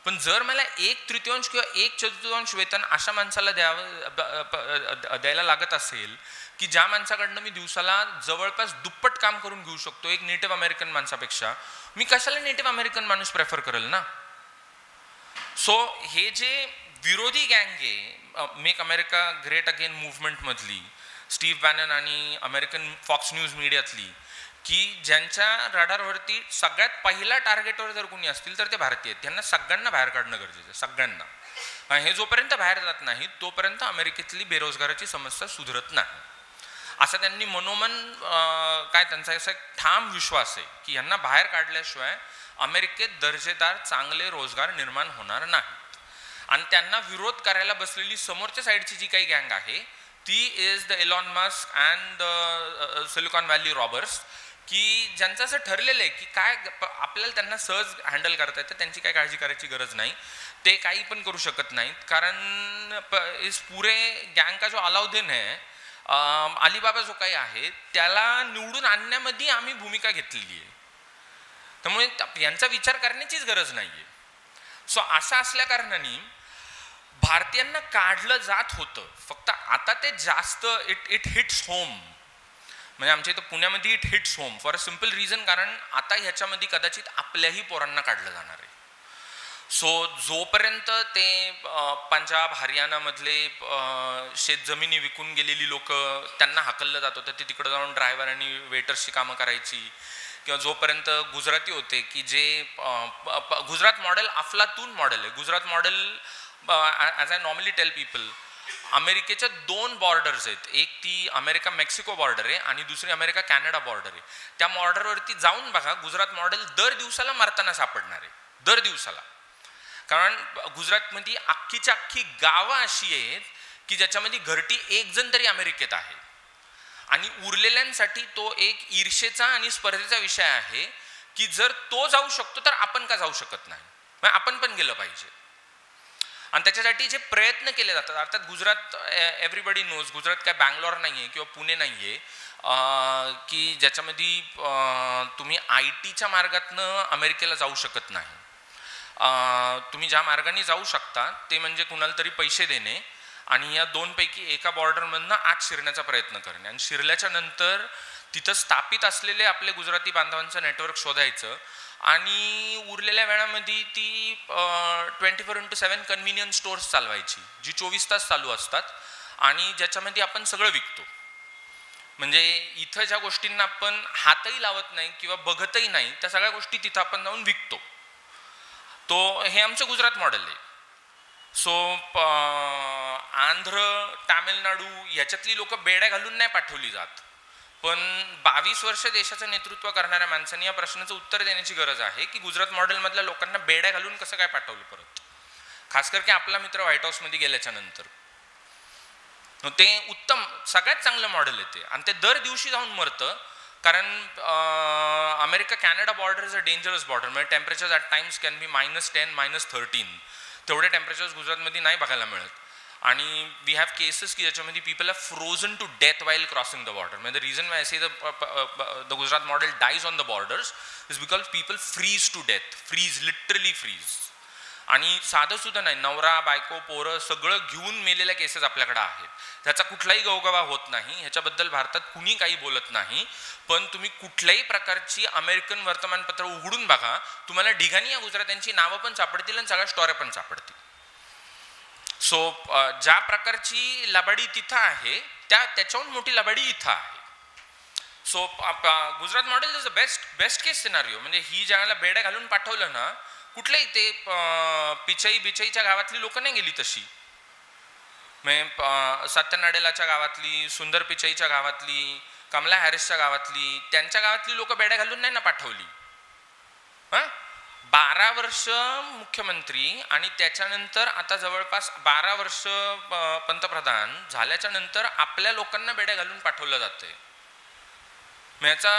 पण जर मला 1/3 किंवा 1/4 वेतन अशा माणसाला द्यायला लागत असेल की ज्या माणसाकडनं मी दिवसाला जवळपास दुप्पट काम करून घेऊ शकतो एक नेटिव्ह अमेरिकन माणसापेक्षा, मी कशाला नेटिव्ह अमेरिकन माणूस प्रेफर करेल ना. सो हे जे विरोधी गँग आहे make America great again movement मधली, स्टीव्ह बॅनन आणि अमेरिकन फॉक्स न्यूज मीडियातली, की ज्यांच्या रडारवरती सगळ्यात पहिला टार्गेटवर जर कोणी असतील तर ते भारतीय आहेत. त्यांना सगळ्यांना बाहेर काढणं गरजेचं आहे, सगळ्यांना. हे जोपर्यंत बाहेर जात नाही तोपर्यंत अमेरिकेतली बेरोजगाराची समस्या सुधरत नाही असा त्यांनी मनोमन काय त्यांचा असा ठाम विश्वास आहे की यांना बाहेर काढल्याशिवाय अमेरिकेत दर्जेदार चांगले रोजगार निर्माण होणार नाहीत. आणि त्यांना विरोध करायला बसलेली समोरच्या साईडची जी काही गँग आहे ती is the Elon Musk and the silicon valley robbers, की ज्यांचं असं ठरलेलं आहे की काय आपल्याला त्यांना सहज हँडल करता येतं, त्यांची काही काळजी करायची गरज नाही, ते काही पण करू शकत नाहीत. कारण इस पुरे गँग का जो अलाउद्दीन आहे, अलिबाबा जो काही आहे त्याला निवडून आणण्यामध्ये आम्ही भूमिका घेतलेली आहे. त्यामुळे यांचा विचार करण्याचीच गरज नाही आहे. सो असं असल्या कारणाने भारतीयांना काढलं जात होतं, फक्त आता ते जास्त इट हिट्स होम. म्हणजे आमच्या इथं पुण्यामध्ये it hits home for a simple reason, कारण आता ह्याच्यामध्ये कदाचित आपल्याही पोरांना काढलं जाणार आहे. सो जोपर्यंत ते पंजाब हरियाणामधले शेतजमिनी विकून गेलेली लोक त्यांना हाकललं जात होतं, ते तिकडं जाऊन ड्रायव्हर आणि वेटर्सची कामं करायची, किंवा जोपर्यंत गुजराती होते की जे गुजरात मॉडेल अफलातून मॉडेल आहे. Gujarat model as I normally tell people, अमेरिकेच्या 2 बॉर्डर्स आहेत, एक ती अमेरिका मेक्सिको बॉर्डर आहे आणि दुसरी अमेरिका कॅनडा बॉर्डर आहे. त्या बॉर्डरवरती जाऊन बघा, गुजरात मॉडेल दर दिवसाला मारताना सापडणार आहे, दर दिवसाला. कारण गुजरातमध्ये अख्खीच्या अख्खी गावं अशी आहेत की ज्याच्यामध्ये घरटी 1 जण तरी अमेरिकेत आहे. आणि उरलेल्यांसाठी तो एक ईर्षेचा आणि स्पर्धेचा विषय आहे की जर तो जाऊ शकतो तर आपण का जाऊ शकत नाही, म्हणजे आपण पण गेलं पाहिजे. आणि त्याच्यासाठी जे प्रयत्न केले जातात, अर्थात गुजरात एव्हरीबडी नोज, गुजरात काय बँगलोर नाही आहे किंवा पुणे नाही आहे की ज्याच्यामध्ये तुम्ही IT च्या मार्गातनं अमेरिकेला जाऊ शकत नाही. तुम्ही ज्या मार्गाने जाऊ शकता ते म्हणजे कुणाला तरी पैसे देणे आणि या दोनपैकी एका बॉर्डरमधनं आत शिरण्याचा प्रयत्न करणे, आणि शिरल्याच्या नंतर तिथं स्थापित असलेले आपले गुजराती बांधवांचं नेटवर्क शोधायचं आणि उरलेल्या वेळामध्ये ती 24/7 कन्व्हिनियन्स स्टोअर्स चालवायची जी 24 तास चालू असतात आणि ज्याच्यामध्ये आपण सगळं विकतो. म्हणजे इथं ज्या गोष्टींना आपण हातही लावत नाही किंवा बघतही नाही त्या सगळ्या गोष्टी तिथं आपण जाऊन विकतो. तो हे आमचं गुजरात मॉडेल आहे. सो आंध्र, तामिळनाडू याच्यातली लोक बेड्या घालून नाही पाठवली जात, पण 22 वर्ष देशाचं नेतृत्व करणाऱ्या माणसांनी या प्रश्नाचं उत्तर देण्याची गरज आहे की गुजरात मॉडेलमधल्या लोकांना बेड्या घालून कसं काय पाठवलं परत, खास करके आपला मित्र व्हाईट हाऊसमध्ये गेल्याच्या नंतर. ते उत्तम सगळ्यात चांगलं मॉडेल येते आणि ते दर दिवशी जाऊन मरतं, कारण America Canada border is a dangerous border. म्हणजे temperature at times can be -10, -13. तेवढे टेम्परेचर्स गुजरातमध्ये नाही बघायला मिळत. आणि वी हॅव केसेस की ज्याच्यामध्ये people are frozen to death while crossing the border. म्हणजे the reason why I say the Gujarat model dies on the borders is because people freeze to death, freeze, literally freeze. आणि साधं सुद्धा नाही, नवरा बायको पोरं सगळं घेऊन मेलेल्या केसेस आपल्याकडे आहेत. त्याचा कुठलाही गवगवा होत नाही, ह्याच्याबद्दल भारतात कुणी काही बोलत नाही. पण तुम्ही कुठल्याही प्रकारची अमेरिकन वर्तमानपत्र उघडून बघा, तुम्हाला ढिगाणी या गुजरात्यांची नावं पण सापडतील आणि सगळ्या स्टोऱ्या पण सापडतील. सो ज्या प्रकारची लबाडी तिथं आहे त्याच्याहून मोठी लबाडी इथं आहे. So Gujarat model is a best case scenario. म्हणजे ही ज्याला बेड्या घालून पाठवलं ना, कुठल्याही ते पिचाई बिचाईच्या गावातली लोक नाही गेली तशी, म्हणजे सत्यनाडेलाच्या गावातली, सुंदर पिचाईच्या गावातली, कमला हॅरिसच्या गावातली, त्यांच्या गावातली लोक बेड्या घालून नाही ना पाठवली. 12 वर्ष मुख्यमंत्री आणि त्याच्यानंतर आता जवळपास 12 वर्ष पंतप्रधान झाल्याच्या नंतर आपल्या लोकांना बेड्या घालून पाठवलं जातंय. याचा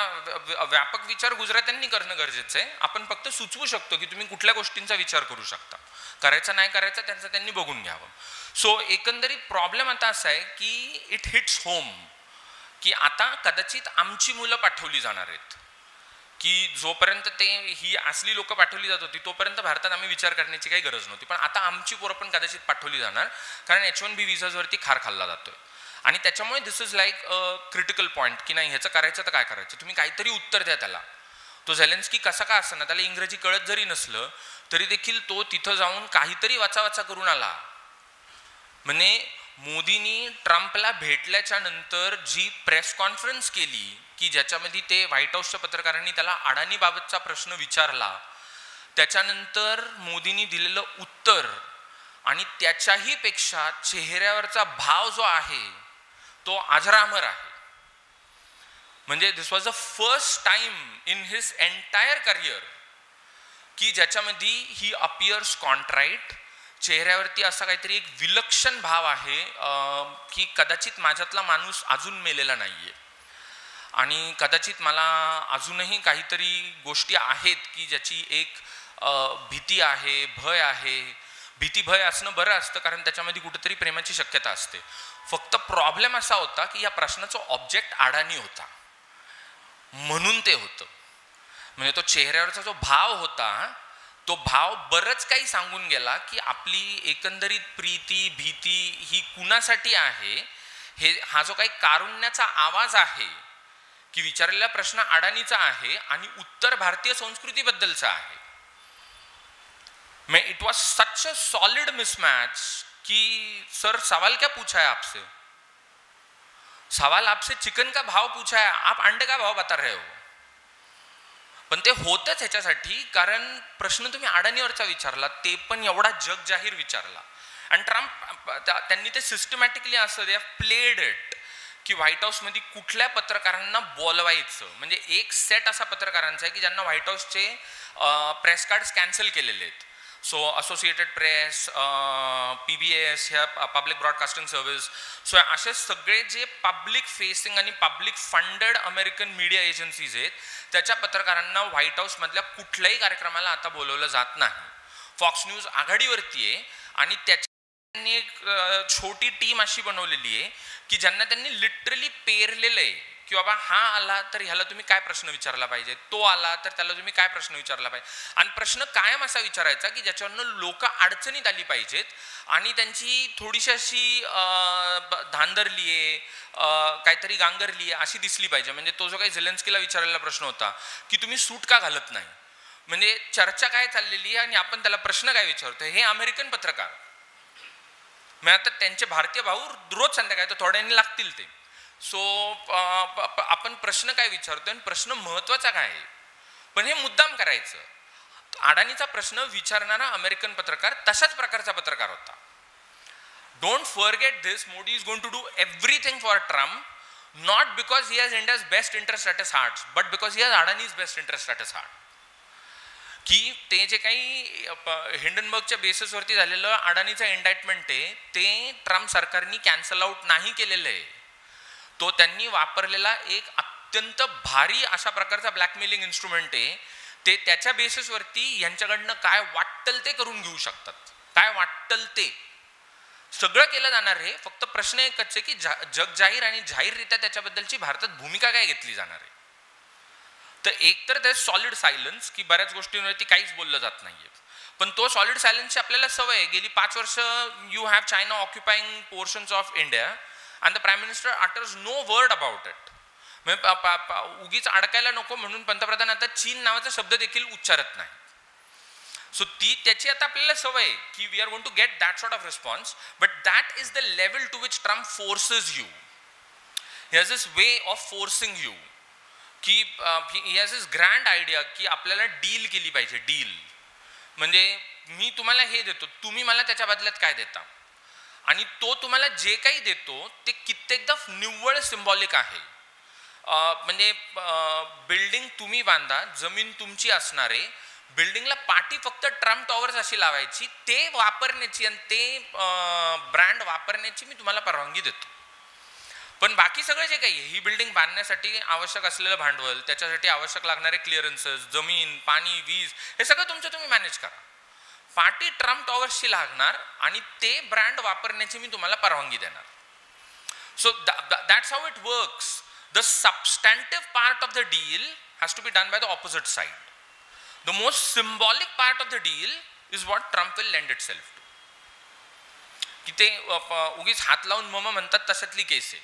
व्यापक विचार गुजरात्यांनी करणं गरजेचं आहे. आपण फक्त सुचवू शकतो की तुम्ही कुठल्या गोष्टींचा विचार करू शकता, करायचा नाही करायचा त्यांचं त्यांनी बघून घ्यावं. सो एकंदरीत प्रॉब्लेम आता असा आहे की इट हिट्स होम, की आता कदाचित आमची मुलं पाठवली जाणार आहेत, की जोपर्यंत ही असली लोक पाठवली जात होती तोपर्यंत भारतात आम्ही विचार करण्याची काही गरज नव्हती, पण आता आमची पोरं पण कदाचित पाठवली जाणार, कारण H1B विसाजवरती खार खाल्ला जातोय. आणि त्याच्यामुळे this is like a critical point की नाही ह्याचं करायचं तर काय करायचं, तुम्ही काहीतरी उत्तर द्या त्याला. तो झेलेन्स्की कसा का असं ना, त्याला इंग्रजी कळत जरी नसलं तरी देखील तो तिथं जाऊन काहीतरी वाचा करून आला. म्हणजे मोदींनी ट्रम्पला भेटल्याच्या नंतर जी प्रेस कॉन्फरन्स केली की ज्याच्यामध्ये ते व्हाईट हाऊसच्या पत्रकारांनी त्याला अडाणीबाबतचा प्रश्न विचारला, त्याच्यानंतर मोदींनी दिलेलं उत्तर आणि त्याच्याही पेक्षा चेहऱ्यावरचा भाव जो आहे तो अजरामर आहे. म्हणजे this was the first time in his entire career की ज्याच्यामध्ये ही अपियर्स कॉन्ट्राईट, चेहऱ्यावरती असा काहीतरी एक विलक्षण भाव आहे की कदाचित माझ्यातला माणूस अजून मेलेला नाहीये आणि कदाचित मला अजूनही काहीतरी गोष्टी आहेत की ज्याची एक भीती आहे, भय आहे. भीती भय असणं बरं असतं कारण त्याच्यामध्ये कुठेतरी प्रेमाची शक्यता असते. फक्त प्रॉब्लेम असा होता की या प्रश्नाचा ऑब्जेक्ट अडाणी होता म्हणून ते होतं. म्हणजे तो चेहऱ्यावरचा जो भाव होता तो भाव बरंच काही सांगून गेला की आपली एकंदरीत प्रीती भीती ही कुणासाठी आहे. हा जो काही कारुण्याचा आवाज आहे की विचारलेला प्रश्न अडाणीचा आहे आणि उत्तर भारतीय संस्कृतीबद्दलचा आहे. It was such a solid mismatch कि सर सवाल क्या पूछा है आपसे, सवाल आपसे चिकन का भाव पूछा है, आप अंडे का भाव बता रहे हो. पण ते होतच ह्याच्यासाठी कारण प्रश्न तुम्ही अडाणीवरचा विचारला, ते पण एवढा जग जाहीर विचारला. आणि ट्रम्प त्यांनी ते सिस्टमॅटिकली असं दे प्लेड इट की व्हाईट हाऊसमध्ये कुठल्या पत्रकारांना बोलवायचं. म्हणजे एक सेट असा पत्रकारांचा आहे की ज्यांना व्हाईट हाऊसचे प्रेस कार्ड्स कॅन्सल केलेले आहेत. सो असोसिएटेड प्रेस, PBS ह्या पब्लिक ब्रॉडकास्टिंग सर्व्हिस, सो असे सगळे जे पब्लिक फेसिंग आणि public funded American media agencies आहेत त्याच्या पत्रकारांना व्हाईट हाऊसमधल्या कुठल्याही कार्यक्रमाला आता बोलवलं जात नाही. फॉक्स न्यूज आघाडीवरती आहे आणि त्यांनी एक छोटी टीम अशी बनवलेली आहे की ज्यांना त्यांनी लिटरली पेरलेलं आहे की बाबा हा आला तर ह्याला तुम्ही काय प्रश्न विचारला पाहिजे, तो आला तर त्याला तुम्ही काय प्रश्न विचारला पाहिजे, आणि प्रश्न कायम असा विचारायचा की ज्याच्यावरनं लोक अडचणीत आली पाहिजेत आणि त्यांची थोडीशी अशी धांदरली आहे, काहीतरी गांगरली आहे अशी दिसली पाहिजे. म्हणजे तो जो काही झेलेन्स्कीला विचारलेला प्रश्न होता की तुम्ही सूट का घालत नाही, म्हणजे चर्चा काय चाललेली आहे आणि आपण त्याला प्रश्न काय विचारतोय, हे अमेरिकन पत्रकार म्हणजे आता त्यांचे भारतीय भाऊ रोज संध्याकाळी तर थोड्यांनी लागतील ते. सो आपण प्रश्न काय विचारतोय आणि प्रश्न महत्वाचा काय आहे, पण हे मुद्दाम करायचं. अडाणीचा प्रश्न विचारणारा अमेरिकन पत्रकार तशाच प्रकारचा पत्रकार होता. Don't forget this, Modi is going to do everything for Trump, not because he has India's best interest at his heart, but because he has Adani's best interest at his heart. की ते जे काही हिंडनबर्गच्या बेसिसवरती झालेलं अडाणीचं इंडाइटमेंट आहे ते ट्रम्प सरकारने cancel out नाही केलेलं आहे. तो त्यांनी वापरलेला एक अत्यंत भारी अशा प्रकारचा ब्लॅकमेलिंग इन्स्ट्रुमेंट आहे. ते त्याच्या बेसिसवरती यांच्याकडनं काय वाटतं ते करून घेऊ शकतात, काय वाटतं ते सगळं केलं जाणार आहे. फक्त प्रश्न एकच आहे की जगजाहीर आणि जाहीररित्या त्याच्याबद्दलची भारतात भूमिका काय घेतली जाणार आहे. तर एक तर ते सॉलिड सायलन्स की बऱ्याच गोष्टींवरती काहीच बोललं जात नाहीये, पण तो सॉलिड सायलन्सची आपल्याला सवय आहे. गेली 5 वर्ष you have China occupying portions of India and the Prime Minister utters no word about it. उगीच अडकायला नको म्हणून पंतप्रधान आता चीन नावाचा शब्द देखील उच्चारत नाही. सो ती त्याची आता आपल्याला सवय की we are going to get that sort of response, but that is the level to which Trump forces you. He has this way of forcing you की he has this grand idea की आपल्याला deal केली पाहिजे. Deal म्हणजे मी तुम्हाला हे देतो, तुम्ही मला त्याच्या बदल्यात काय देता, आणि तो तुम्हाला जे काही देतो ते कित्येकदा निव्वळ सिम्बॉलिक आहे. म्हणजे बिल्डिंग तुम्ही बांधा, जमीन तुमची असणारे, बिल्डिंगला पाठी फक्त ट्रम्प टॉवर्स अशी लावायची, ते वापरण्याची आणि ते ब्रँड वापरण्याची मी तुम्हाला परवानगी देतो, पण बाकी सगळं जे काही ही बिल्डिंग बांधण्यासाठी आवश्यक असलेलं भांडवल, त्याच्यासाठी आवश्यक लागणारे क्लिअरन्सेस, जमीन, पाणी, वीज, हे सगळं तुमचं तुम्ही मॅनेज करा. पार्टी ट्रम्प टॉवर्सची लागणार आणि ते ब्रँड वापरण्याची मी तुम्हाला परवानगी देणार. So that's how it works. The substantive part of the deal has to be done by the opposite side. The most symbolic part of the deal is what Trump will lend itself to. की ते उगीच हात लावून मम म्हणतात तशातली केस आहे.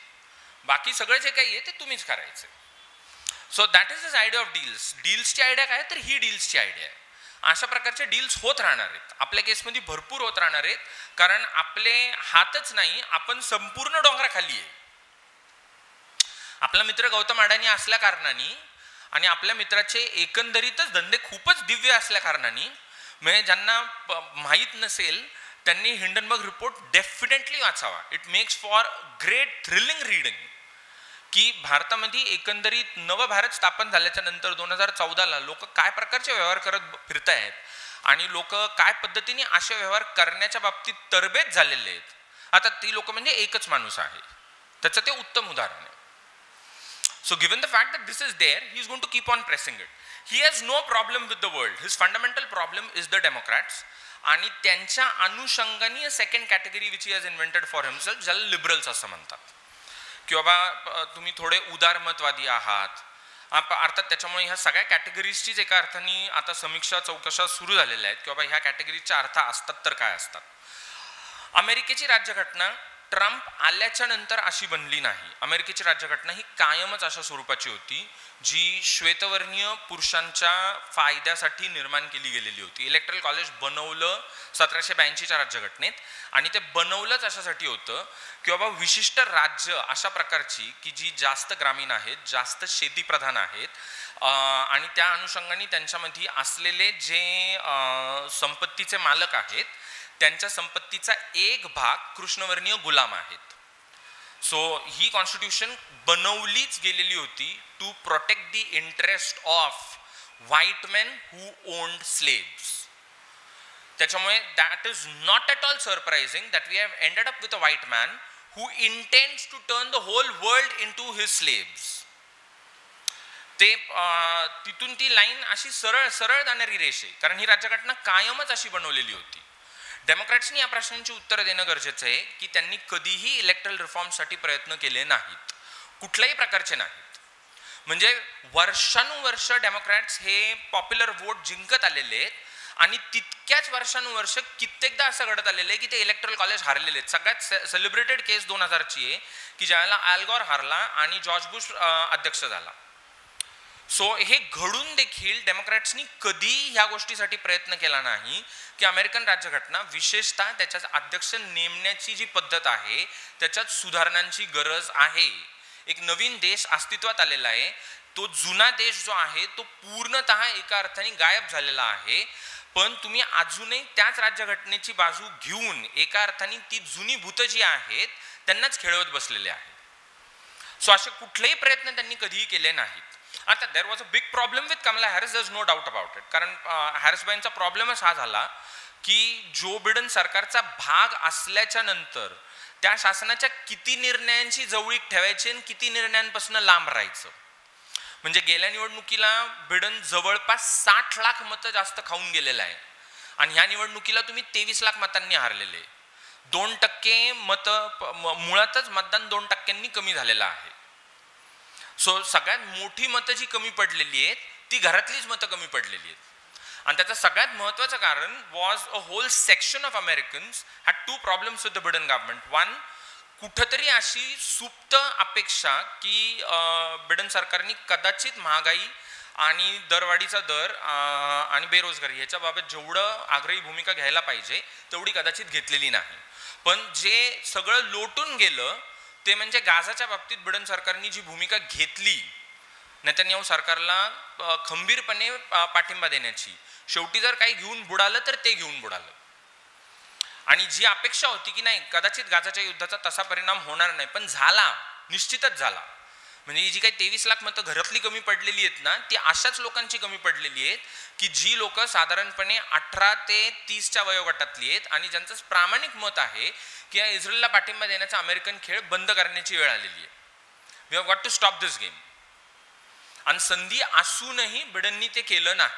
बाकी सगळं जे काही आहे ते तुम्हीच करायचं. So that is this idea of deals. डील्सची आयडिया काय तर ही डील्सची आयडिया आहे. अशा प्रकारचे डील्स होत राहणार आहेत आपल्या केसमध्ये, भरपूर होत राहणार आहेत, कारण आपले हातच नाही, आपण संपूर्ण डोंगराखाली आहे. आपला मित्र गौतम अडाणी असल्या कारणाने आणि आपल्या मित्राचे एकंदरीतच धंदे खूपच दिव्य असल्या कारणाने, म्हणजे ज्यांना माहीत नसेल त्यांनी हिंडनबर्ग रिपोर्ट डेफिनेटली वाचावा. It makes for great thrilling reading. की भारतामध्ये एकंदरीत नवभारत स्थापन झाल्याच्या नंतर 2014ला लोक काय प्रकारचे व्यवहार करत फिरतायत आणि लोक काय पद्धतीने असे व्यवहार करण्याच्या बाबतीत तरबेज झालेले आहेत. आता ती लोक म्हणजे एकच माणूस आहे, त्याचं ते उत्तम उदाहरण आहे. So given the fact that this is there, he is going to keep on pressing it. He has no problem with the world. His fundamental problem is the Democrats आणि त्यांच्या अनुषंगाने second category which he has invented for himself, ज्याला liberals असं म्हणतात. की बाबा तुम्ही थोडे उदारमतवादी आहात. अर्थात त्याच्यामुळे ह्या सगळ्या कॅटेगरीजचीच एका अर्थाने आता समीक्षा चौकशा सुरू झालेल्या आहेत की बाबा ह्या कॅटेगरीजच्या अर्थ असतात तर काय असतात. अमेरिकेची राज्यघटना ट्रम्प आल्याच्या नंतर अशी बनली नाही. अमेरिकेची राज्यघटना ही कायमच अशा स्वरूपाची होती जी श्वेतवर्णीय पुरुषांच्या फायद्यासाठी निर्माण केली गेलेली होती. इलेक्ट्रल कॉलेज बनवलं 1782च्या राज्यघटनेत आणि ते बनवलंच अशासाठी होतं की बाबा विशिष्ट राज्य अशा प्रकारची की जी जास्त ग्रामीण आहेत, जास्त शेतीप्रधान आहेत आणि त्या अनुषंगाने त्यांच्यामध्ये असलेले जे संपत्तीचे मालक आहेत त्यांच्या संपत्तीचा एक भाग कृष्णवर्णीय गुलाम आहेत. सो ही कॉन्स्टिट्यूशन बनवलीच गेलेली होती to protect the interest of white men who owned slaves. त्याच्यामुळे that is not at all surprising that we have ended up with a white man who intends to turn the whole world in to his slaves. ते तिथून ती line अशी सरळ सरळ जाणारी रेष आहे, कारण ही राज्यघटना कायमच अशी बनवलेली होती. डेमोक्रॅट्सनी या प्रश्नांची उत्तरं देणं गरजेचं आहे की त्यांनी कधीही इलेक्ट्रल रिफॉर्मसाठी प्रयत्न केले नाहीत, कुठल्याही प्रकारचे नाहीत. म्हणजे वर्षानुवर्ष डेमोक्रॅट्स हे पॉप्युलर वोट जिंकत आलेले आहेत आणि तितक्याच वर्षानुवर्ष कित्येकदा असं घडत आलेलं आहे की ते इलेक्ट्रल कॉलेज हारलेले आहेत. सगळ्यात सेलिब्रेटेड केस 2000ची आहे की ज्यावेळेला अल्गोर हारला आणि जॉर्ज बुश अध्यक्ष झाला. सो हे घडून देखील डेमोक्रॅट्सनी कधी ह्या गोष्टीसाठी प्रयत्न केला नाही की अमेरिकन राज्यघटना विशेषतः त्याच्यात अध्यक्ष नेमण्याची जी पद्धत आहे त्याच्यात सुधारणांची गरज आहे. एक नवीन देश अस्तित्वात आलेला आहे, तो जुना देश जो आहे तो पूर्णतः एका अर्थाने गायब झालेला आहे, पण तुम्ही अजूनही त्याच राज्यघटनेची बाजू घेऊन एका अर्थाने ती जुनी भूत जी आहेत त्यांनाच खेळवत बसलेले आहेत. सो असे कुठलेही प्रयत्न त्यांनी कधीही केले नाहीत. आता there was a big problem with Kamala Harris, there is no doubt about it. कारण हॅरिसबाईंचा प्रॉब्लेमच हा झाला की जो बिडेन सरकारचा भाग असल्याच्या नंतर त्या शासनाच्या किती निर्णयांची जवळीक ठेवायची आणि किती निर्णयांपासून लांब राहायचं. म्हणजे गेल्या निवडणुकीला बिडेन जवळपास 60 लाख मतं जास्त खाऊन गेलेला आहे आणि ह्या निवडणुकीला तुम्ही 23 लाख मतांनी हारलेले. 2% मतं, मुळातच मतदान 2%नी कमी झालेलं आहे. सो सगळ्यात मोठी मतं जी कमी पडलेली आहेत ती घरातलीच मतं कमी पडलेली आहेत. आणि त्याचं सगळ्यात महत्त्वाचं कारण was a whole section of Americans had two problems with the Biden government. One, कुठंतरी अशी सुप्त अपेक्षा की बिडेन सरकारने कदाचित महागाई आणि दरवाढीचा दर आणि बेरोजगारी ह्याच्याबाबत जेवढं आग्रही भूमिका घ्यायला पाहिजे तेवढी कदाचित घेतलेली नाही. पण जे सगळं लोटून गेलं ते म्हणजे गाझाच्या बाबतीत बिडेन सरकारने जी भूमिका घेतली नेतन्याहू सरकारला खंबीरपणे पाठिंबा देण्याची, शेवटी जर काही घेऊन बुडालं तर ते घेऊन बुडालं. आणि जी अपेक्षा होती की नाही कदाचित गाझाच्या युद्धाचा तसा परिणाम होणार नाही, पण झाला, निश्चितच झाला. म्हणजे ही जी काही 23 लाख मतं घरातली कमी पडलेली आहेत ना ती अशाच लोकांची कमी पडलेली आहेत की जी लोक साधारणपणे 18 ते 30च्या वयोगटातली आहेत आणि ज्यांचं प्रामाणिक मत आहे की या इस्रायलला पाठिंबा देण्याचा अमेरिकन खेळ बंद करण्याची वेळ आलेली आहे. We have got to stop this game. आणि संधी असूनही बिडेननी ते केलं नाही.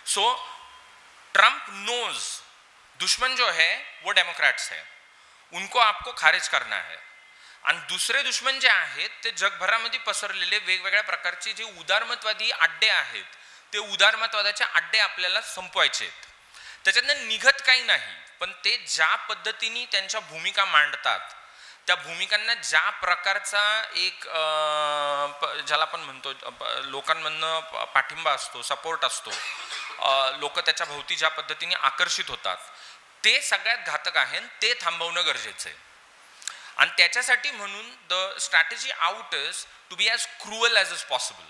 सो ट्रंप नोज दुश्मन जो है वो डेमोक्रॅट्स है, उनको आपको खारिज करना है. आणि दुसरे दुश्मन जे आहेत ते जगभरामध्ये पसरलेले वेगवेगळ्या प्रकारचे जे उदारमतवादी अड्डे आहेत ते उदारमतवादाचे अड्डे आपल्याला संपवायचे आहेत. त्याच्यातनं निघत काही नाही, पण ते ज्या पद्धतीने त्यांच्या भूमिका मांडतात त्या भूमिकांना ज्या प्रकारचा एक ज्याला आपण म्हणतो लोकांमधनं पाठिंबा असतो, सपोर्ट असतो, लोक त्याच्या भोवती ज्या पद्धतीने आकर्षित होतात ते सगळ्यात घातक आहे. ते थांबवणं गरजेचं आहे. आणि त्याच्यासाठी म्हणून the strategy out is to be as cruel as is possible.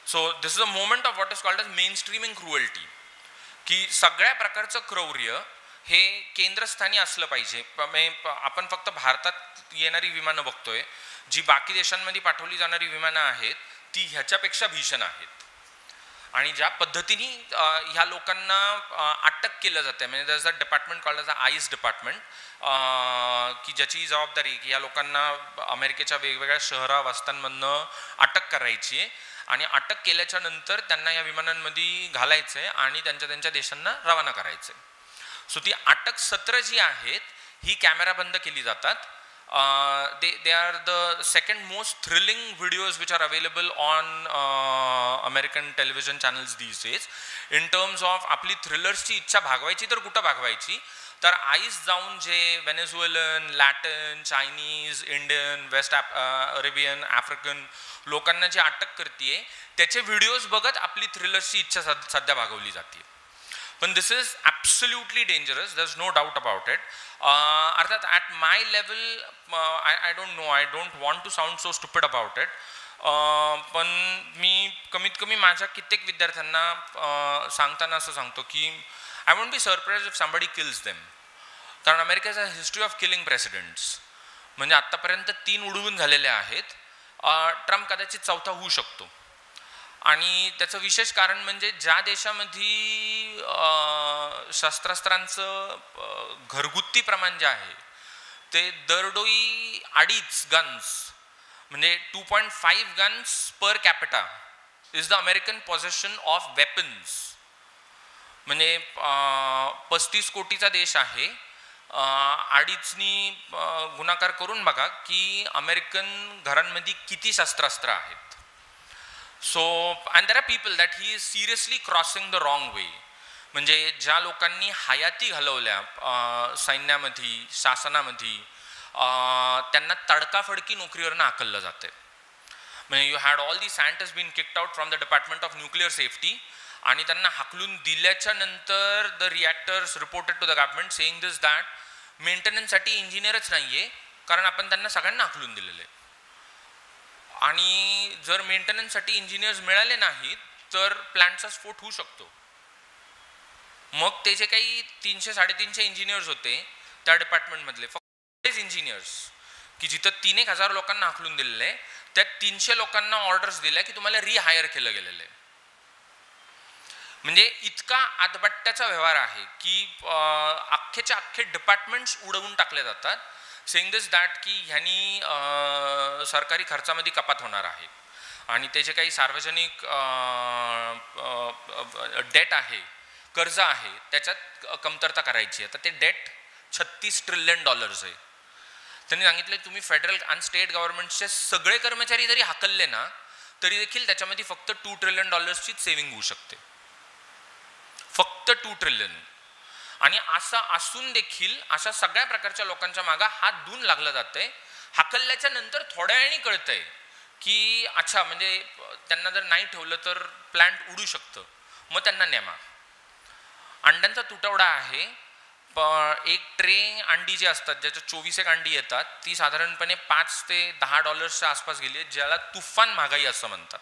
So this is a moment of what is called as mainstreaming cruelty, की सगळ्या प्रकारचं क्रौर्य हे केंद्रस्थानी असलं पाहिजे. आपण फक्त भारतात येणारी विमानं बघतोय, जी बाकी देशांमध्ये पाठवली जाणारी विमानं आहेत ती ह्याच्यापेक्षा भीषण आहेत. आणि ज्या पद्धतीने ह्या लोकांना अटक केलं जाते, म्हणजे that is a department called as a ice department, की ज्याची जबाबदारी की या लोकांना अमेरिकेच्या वेगवेगळ्या शहरा वस्त्यांमधनं अटक करायची आहे आणि अटक केल्याच्या नंतर त्यांना या विमानांमध्ये घालायचं आहे आणि त्यांच्या देशांना रवाना करायचं आहे. सो ती अटक सत्र जी आहेत ही कॅमेरा बंद केली जातात. they are the second most thrilling videos which are available on American television channels these days in terms of आपली थ्रिलर्सची इच्छा भागवायची तर कुठं भागवायची, तर आईस जाऊन जे Venezuelan, Latin, Chinese, Indian, West Arabian, African लोकांना जी अटक करते त्याचे व्हिडिओज बघत आपली थ्रिलर्सची इच्छा सध्या भागवली जाते. पण this is absolutely dangerous, there is no doubt about it. अर्थात at my level I don't know, I don't want to sound so stupid about it, पण मी कमीत कमी माझ्या कित्येक विद्यार्थ्यांना सांगताना असं सांगतो की I won't be surprise if somebody kills them. कारण अमेरिकेचा हिस्ट्री ऑफ किलिंग प्रेसिडेंट्स, म्हणजे आत्तापर्यंत 3 उडवून झालेले आहेत. ट्रम्प कदाचित 4था होऊ शकतो. आणि त्याचं विशेष कारण म्हणजे ज्या देशामध्ये शस्त्रास्त्रांचं घरगुती प्रमाण जे आहे ते दरडोई 2.5 गन्स म्हणजे 2.5 guns per capita is the American possession of weapons. म्हणजे 35 कोटीचा देश आहे, 2.5नी गुणाकार करून बघा की अमेरिकन घरांमध्ये किती शस्त्रास्त्र आहेत. So and there are people that he is seriously crossing the wrong way. म्हणजे ज्या लोकांनी हयाती घालवल्या सैन्यामध्ये शासनामध्ये त्यांना तडकाफडकी नोकरीवरनं हाकललं जाते. म्हणजे you had all the scientist been kicked out from the department of nuclear safety आणि त्यांना हाकलून दिल्याच्या नंतर the reactors reported to the government saying this that मेंटेनन्ससाठी इंजिनियरच नाही आहे कारण आपण त्यांना सगळ्यांना हाकलून दिलेलं आहे. आणि जर मेंटेनन्ससाठी इंजिनियर्स मिळाले नाहीत तर प्लॅन्टचा स्फोट होऊ शकतो. मग ते जे काही 300-350 इंजिनियर्स होते त्या डिपार्टमेंटमधले फक्त इंजिनियर्स की जिथं 3,000 लोकांना हाकलून दिलेलं आहे त्या 300 लोकांना ऑर्डर्स दिल्या की तुम्हाला रिहायर केलं गेलेलं आहे. म्हणजे इतका आदबट्ट्याचा व्यवहार आहे की अख्खेच्या अख्खे डिपार्टमेंट्स उडवून टाकले जातात सेइंग दिस दॅट की ह्यांनी सरकारी खर्चामध्ये कपात होणार आहे आणि त्याचे काही सार्वजनिक डेट आहे कर्ज आहे त्याच्यात कमतरता करायची. आता ते डेट $36 ट्रिलियन आहे. त्यांनी सांगितले तुम्ही फेडरल आणि स्टेट गव्हर्नमेंटचे सगळे कर्मचारी जरी हाकलले ना तरी देखील त्याच्यामध्ये फक्त $2 ट्रिलियन सेव्हिंग होऊ शकते, फक्त $2 ट्रिलियन. आणि असं असून देखील अशा सगळ्या प्रकारच्या लोकांच्या मागे हात धुवून लागलं जातंय. हाकलल्याच्या नंतर थोड्या वेळाने कळतंय की अच्छा म्हणजे त्यांना जर नाही ठेवलं तर प्लांट उडू शकतं, मग त्यांना नेमा. अंड्यांचा तुटवडा आहे. एक ट्रे अंडी जी असतात ज्याच्या 24 अंडी येतात ती साधारणपणे $5 ते $10 आसपास गेली, ज्याला तुफान महागाई असं म्हणतात.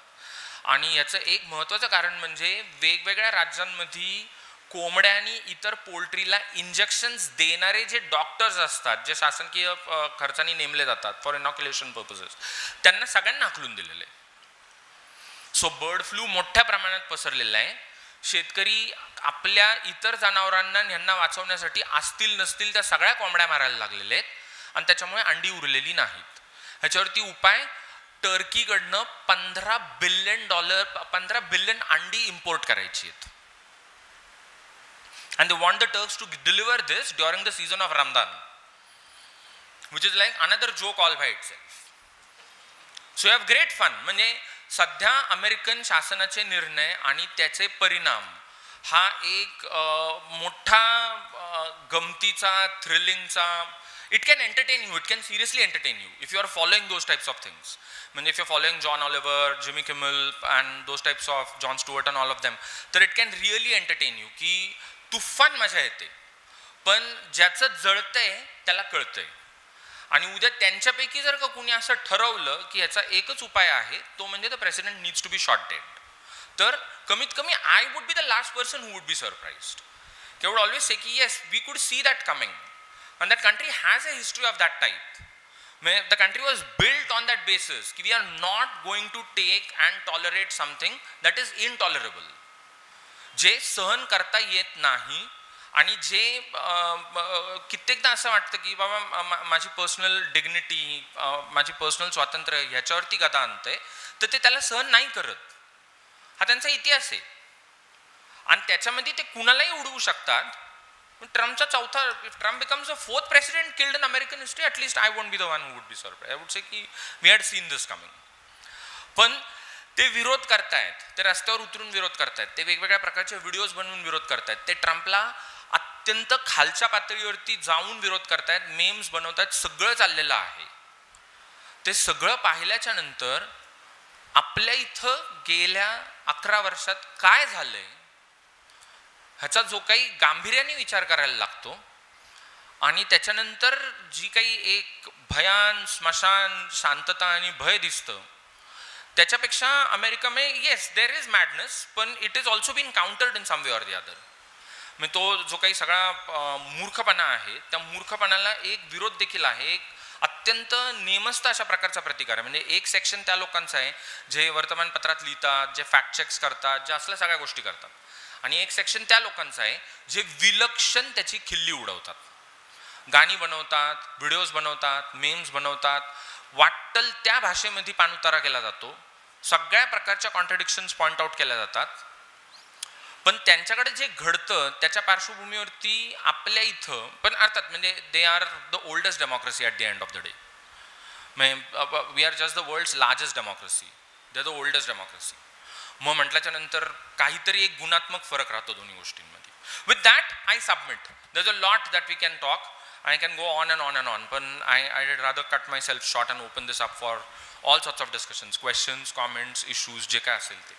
आणि याचं एक महत्त्वाचं कारण म्हणजे वेगवेगळ्या राज्यांमध्ये कोंबड्या आणि इतर पोल्ट्रीला इंजेक्शन्स देणारे जे डॉक्टर्स असतात जे शासकीय खर्चाने नेमले जातात फॉर इनॉक्युलेशन पर्पजेस त्यांना सगळ्यांना हाकलून दिलेले. सो बर्ड फ्लू मोठ्या प्रमाणात पसरलेला आहे. शेतकरी आपल्या इतर जनावरांना ह्यांना वाचवण्यासाठी असतील नसतील त्या सगळ्या कोंबड्या मारायला लागलेले आहेत आणि त्याच्यामुळे अंडी उरलेली नाहीत. ह्याच्यावरती उपाय टर्कीकडनं $15 बिलियन अंडी इम्पोर्ट करायची आहेत. And they want the Turks to deliver this during the season of Ramadan, which is like another joke all by itself. So you have great fun. म्हणजे सध्या अमेरिकन शासनाचे निर्णय आणि त्याचे परिणाम हा एक मोठा गमतीचा थ्रिलिंगचा it can entertain you, it can seriously entertain you if you are following those types of things. म्हणजे if you're following John Oliver, Jimmy Kimmel and those types of Jon Stewart and all of them, तर it can really entertain you की तुफान मजा येते. पण ज्याचं जळतंय त्याला कळतंय. आणि उद्या त्यांच्यापैकी जर का कुणी असं ठरवलं की ह्याचा एकच उपाय आहे तो म्हणजे the president needs to be shot dead, तर कमीत कमी I would be the last person who would be surprised. They would always say ki yes, we could see that coming, and that country has a history of that type. The country was built on that basis ki we are not going to take and tolerate something that is intolerable. जे सहन करता येत नाही आणि जे कित्येकदा असं वाटतं की बाबा माझी पर्सनल डिग्निटी माझी पर्सनल स्वातंत्र्य ह्याच्यावरती गदा आणतंय, तर ते त्याला सहन नाही करत. हा त्यांचा इतिहास आहे आणि त्याच्यामध्ये ते कुणालाही उडवू शकतात. ट्रम्पचा Trump becomes the 4th president killed in American history. At least I won't be the one who would be surprised. I would say की we had seen this coming. पण ते विरोध करतायत, ते रस्त्यावर उतरून विरोध करतायत, ते वेगवेगळ्या प्रकारचे व्हिडिओज बनवून विरोध करतायत, ते ट्रम्पला अत्यंत खालच्या पातळीवरती जाऊन विरोध करतायत, मेम्स बनवतायत, सगळं चाललेलं आहे. ते सगळं पाहिल्याच्या नंतर आपल्या इथं गेल्या 11 वर्षात काय झालंय ह्याचा जो काही गांभीर्याने विचार करायला लागतो आणि त्याच्यानंतर जी काही एक भयान स्मशान शांतता आणि भय दिसतं त्याच्यापेक्षा अमेरिका में येस देर इज मॅडनेस, पण it is also been countered in some way or the other. म्हणजे तो जो काही सगळा मूर्खपणा आहे त्या मूर्खपणाला एक विरोध देखील आहे, एक अत्यंत नेमस्त अशा प्रकारचा प्रतिकार आहे. म्हणजे एक सेक्शन त्या लोकांचं आहे जे वर्तमानपत्रात लिहितात, जे फॅक्ट चेक्स करतात, जे असल्या सगळ्या गोष्टी करतात, आणि एक सेक्शन त्या लोकांचं आहे जे विलक्षण त्याची खिल्ली उडवतात, गाणी बनवतात, व्हिडिओज बनवतात, मेम्स बनवतात, वाट्टल त्या भाषेमध्ये पाणउतारा केला जातो, सगळ्या प्रकारच्या कॉन्ट्रडिक्शन्स पॉइंट आउट केल्या जातात. पण त्यांच्याकडे जे घडतं त्याच्या पार्श्वभूमीवरती आपल्या इथं पण अर्थात म्हणजे they are the oldest democracy at the end of the day. We are just the world's largest democracy, they are the oldest democracy. मग म्हटल्याच्या नंतर काहीतरी एक गुणात्मक फरक राहतो दोन्ही गोष्टींमध्ये. With that I submit. There is a lot that we can talk. I can go on and on and on, but I did rather cut myself short and open this up for all sorts of discussions, questions, comments, issues, जे काय असेल ते.